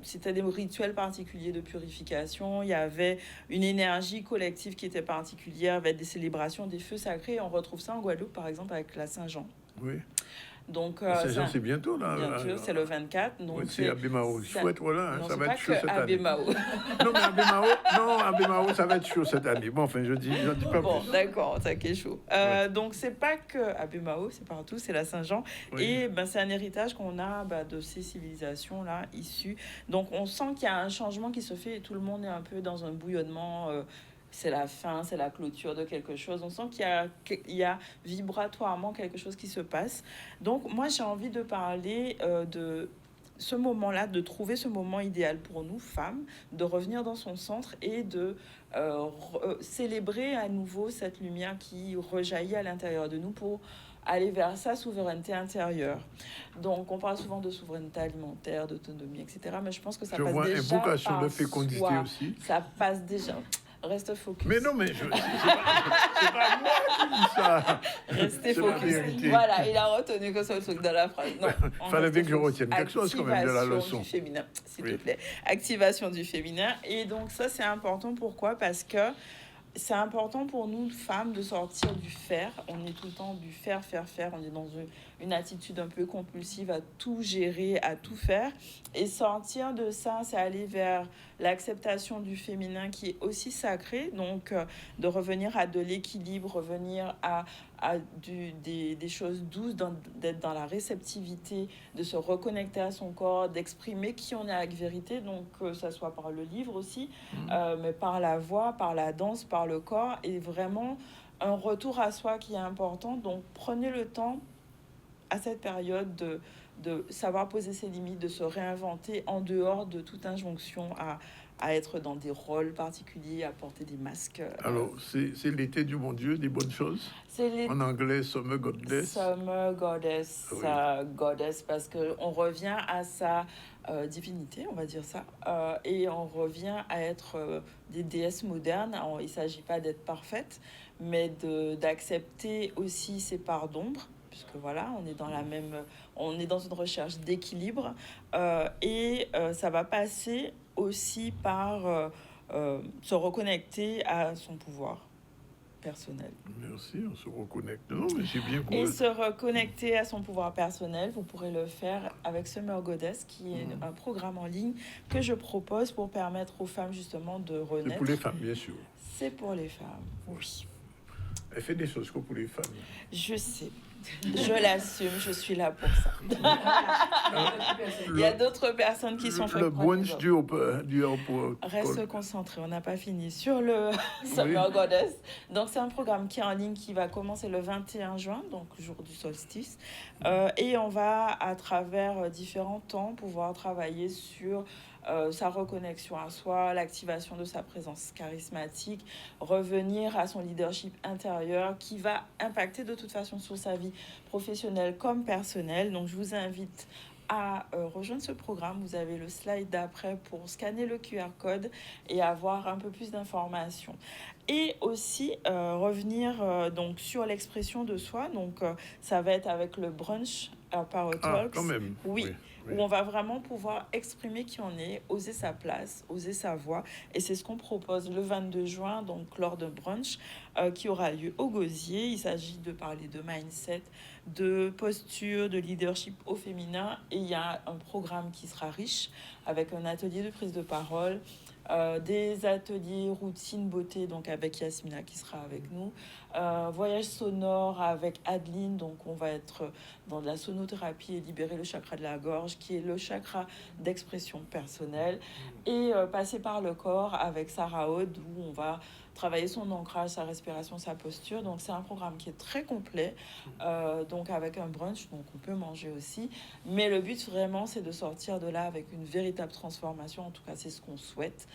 c'était des rituels particuliers de purification. Il y avait une énergie collective qui était particulière avec des célébrations, des feux sacrés. On retrouve ça en Guadeloupe, par exemple, avec la Saint-Jean. Oui. Donc, Saint-Jean, c'est bientôt, là. Bien sûr, c'est le 24. Donc c'est Abemao. Chouette, voilà. Ça va être chaud cette année. Abemao. Non, mais Abemao, ça va être chaud cette année. Bon, enfin, je dis pas plus. D'accord, ça qui est chaud. Donc, c'est pas que Abemao, c'est partout, c'est la Saint-Jean. Oui. Et c'est un héritage qu'on a de ces civilisations-là issues. Donc, on sent qu'il y a un changement qui se fait et tout le monde est un peu dans un bouillonnement. C'est la fin, c'est la clôture de quelque chose. On sent qu'il y a vibratoirement quelque chose qui se passe. Donc, moi, j'ai envie de parler de ce moment-là, de trouver ce moment idéal pour nous, femmes, de revenir dans son centre et de célébrer à nouveau cette lumière qui rejaillit à l'intérieur de nous pour aller vers sa souveraineté intérieure. Donc, on parle souvent de souveraineté alimentaire, d'autonomie, etc. Mais je pense que ça passe déjà Je vois invocation de fécondité soi. aussi. Ça passe déjà... Reste focus. Mais non, mais c'est pas moi qui dis ça. Restez focus. Voilà, il a retenu que ce truc dans la phrase. Non. Fallait bien que je retienne quelque chose quand même de la leçon. Activation du féminin, s'il te plaît. Activation du féminin. Et donc ça, c'est important. Pourquoi? Parce que c'est important pour nous, femmes, de sortir du faire. On est tout le temps du faire. On est dans une attitude un peu compulsive à tout gérer, à tout faire. Et sortir de ça, c'est aller vers l'acceptation du féminin qui est aussi sacré. Donc, de revenir à de l'équilibre, revenir à des choses douces, d'être dans la réceptivité, de se reconnecter à son corps, d'exprimer qui on est avec vérité. Donc, que ça soit par le livre aussi, mais par la voix, par la danse, par le corps. Et vraiment, un retour à soi qui est important. Donc, prenez le temps à cette période de savoir poser ses limites, de se réinventer en dehors de toute injonction à être dans des rôles particuliers, à porter des masques. Alors, c'est l'été du bon Dieu, des bonnes choses. En anglais, Summer Goddess. Summer Goddess, Goddess, parce qu'on revient à sa divinité, on va dire ça, et on revient à être des déesses modernes. Il ne s'agit pas d'être parfaite, mais d'accepter aussi ses parts d'ombre, puisque voilà, on est dans une recherche d'équilibre, et ça va passer aussi par se reconnecter à son pouvoir personnel. Merci, on se reconnecte. Non, mais c'est bien cool. Et se reconnecter à son pouvoir personnel, vous pourrez le faire avec Summer Goddess, qui est un programme en ligne que je propose pour permettre aux femmes justement de renaître. C'est pour les femmes, bien sûr. C'est pour les femmes, oui. Elle fait des choses pour les femmes. Je sais. Je l'assume, je suis là pour ça. Il y a d'autres personnes qui sont faites. Le brunch du Reste concentré, on n'a pas fini sur le Summer Goddess. Donc c'est un programme qui est en ligne, qui va commencer le 21 juin, donc jour du solstice. Et on va, à travers différents temps, pouvoir travailler sur sa reconnexion à soi, l'activation de sa présence charismatique, revenir à son leadership intérieur qui va impacter de toute façon sur sa vie professionnelle comme personnelle. Donc je vous invite à rejoindre ce programme. Vous avez le slide d'après pour scanner le QR code et avoir un peu plus d'informations. Et aussi revenir donc sur l'expression de soi. Donc ça va être avec le brunch Power Talks. Quand même. Oui. Où on va vraiment pouvoir exprimer qui on est, oser sa place, oser sa voix. Et c'est ce qu'on propose le 22 juin, donc lors d'un brunch qui aura lieu au Gosier. Il s'agit de parler de mindset, de posture, de leadership au féminin. Et il y a un programme qui sera riche avec un atelier de prise de parole, des ateliers routine beauté, donc avec Yasmina qui sera avec nous, voyage sonore avec Adeline, donc on va être dans de la sonothérapie et libérer le chakra de la gorge qui est le chakra d'expression personnelle, et passer par le corps avec Sarah Aude où on va travailler son ancrage, sa respiration, sa posture. Donc c'est un programme qui est très complet, donc avec un brunch, donc on peut manger aussi, mais le but vraiment c'est de sortir de là avec une véritable transformation. En tout cas c'est ce qu'on souhaite.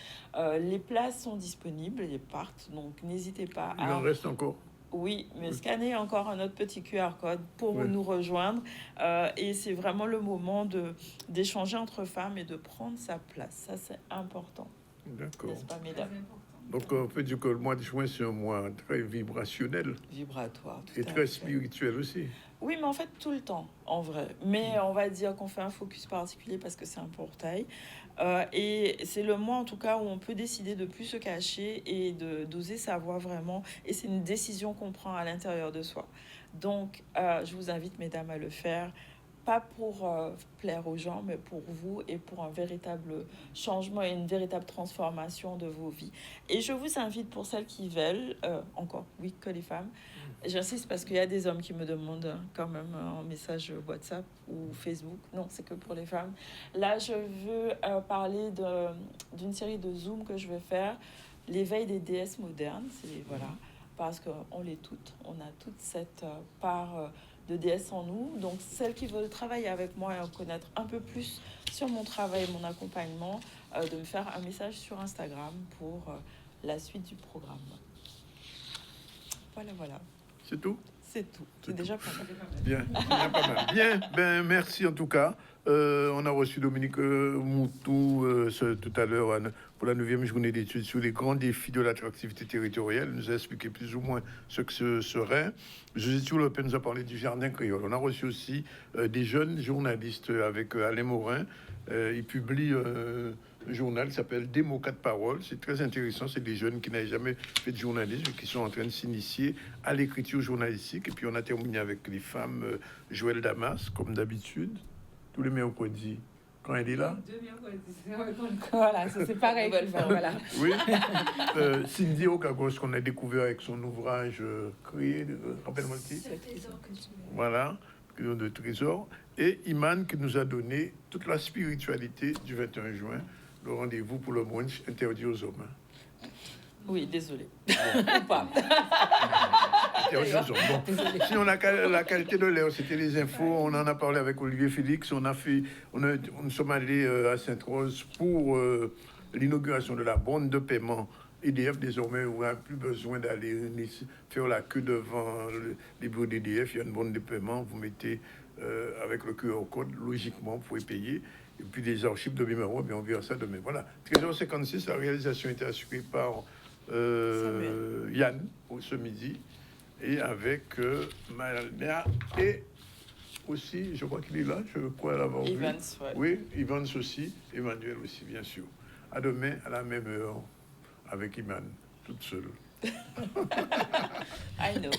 Les places sont disponibles, elles partent, donc n'hésitez pas à... Il en reste encore? Oui, mais scannez encore un autre petit QR code pour nous rejoindre. Et c'est vraiment le moment d'échanger entre femmes et de prendre sa place. Ça, c'est important. D'accord. N'est-ce pas, mesdames? Donc, on peut dire que le mois de juin, c'est un mois très vibrationnel. Vibratoire. Et très spirituel aussi. Oui, mais en fait, tout le temps, en vrai. Mais on va dire qu'on fait un focus particulier parce que c'est un portail. Et c'est le mois, en tout cas, où on peut décider de plus se cacher et d'oser sa voix vraiment. Et c'est une décision qu'on prend à l'intérieur de soi. Donc, je vous invite, mesdames, à le faire. Pas pour plaire aux gens, mais pour vous et pour un véritable changement et une véritable transformation de vos vies. Et je vous invite, pour celles qui veulent, encore, oui, que les femmes, j'insiste parce qu'il y a des hommes qui me demandent quand même en message WhatsApp ou Facebook. Non, c'est que pour les femmes. Là, je veux parler d'une série de Zoom que je vais faire, l'éveil des déesses modernes. Voilà, parce qu'on l'est toutes, on a toute cette part de déesse en nous. Donc celles qui veulent travailler avec moi et en connaître un peu plus sur mon travail et mon accompagnement, de me faire un message sur Instagram pour la suite du programme. Voilà. C'est tout? C'est tout. C'est déjà pas mal. Bien, pas mal. Bien, ben merci en tout cas. On a reçu Dominique Moutou tout à l'heure pour la 9e journée d'études sur les grands défis de l'attractivité territoriale. Elle nous a expliqué plus ou moins ce que ce serait. José Lopez nous a parlé du jardin créole. On a reçu aussi des jeunes journalistes avec Alain Morin. Il publie un journal qui s'appelle Des mots, 4 paroles. C'est très intéressant. C'est des jeunes qui n'avaient jamais fait de journalisme, qui sont en train de s'initier à l'écriture journalistique. Et puis on a terminé avec les femmes, Joël Damas, comme d'habitude, tous les mercredis. Quand elle est là. Voilà, c'est pareil. Voilà. Oui. Cindy Okagos, qu'on a découvert avec son ouvrage créé, rappelle-moi le titre. Voilà, de trésor. Et Iman qui nous a donné toute la spiritualité du 21 juin, le rendez-vous pour le brunch interdit aux hommes. Oui, désolé. Ou pas. Bon. Sinon, la qualité de l'air, c'était les infos. On en a parlé avec Olivier Félix. Nous sommes allés à Sainte-Rose pour l'inauguration de la borne de paiement EDF. Désormais, on n'a plus besoin d'aller faire la queue devant les bureaux d'EDF. Il y a une borne de paiement. Vous mettez avec le QR code, logiquement, vous pouvez payer. Et puis les archives de numéro, on verra ça demain. Voilà. 13h56, la réalisation était assurée par Yann pour ce midi et avec Malania et aussi, je crois qu'il est là, je crois l'avoir vu. Evans, ouais. Oui, Evans aussi, Emmanuel aussi, bien sûr. À demain, à la même heure, avec Iman, toute seule. I know.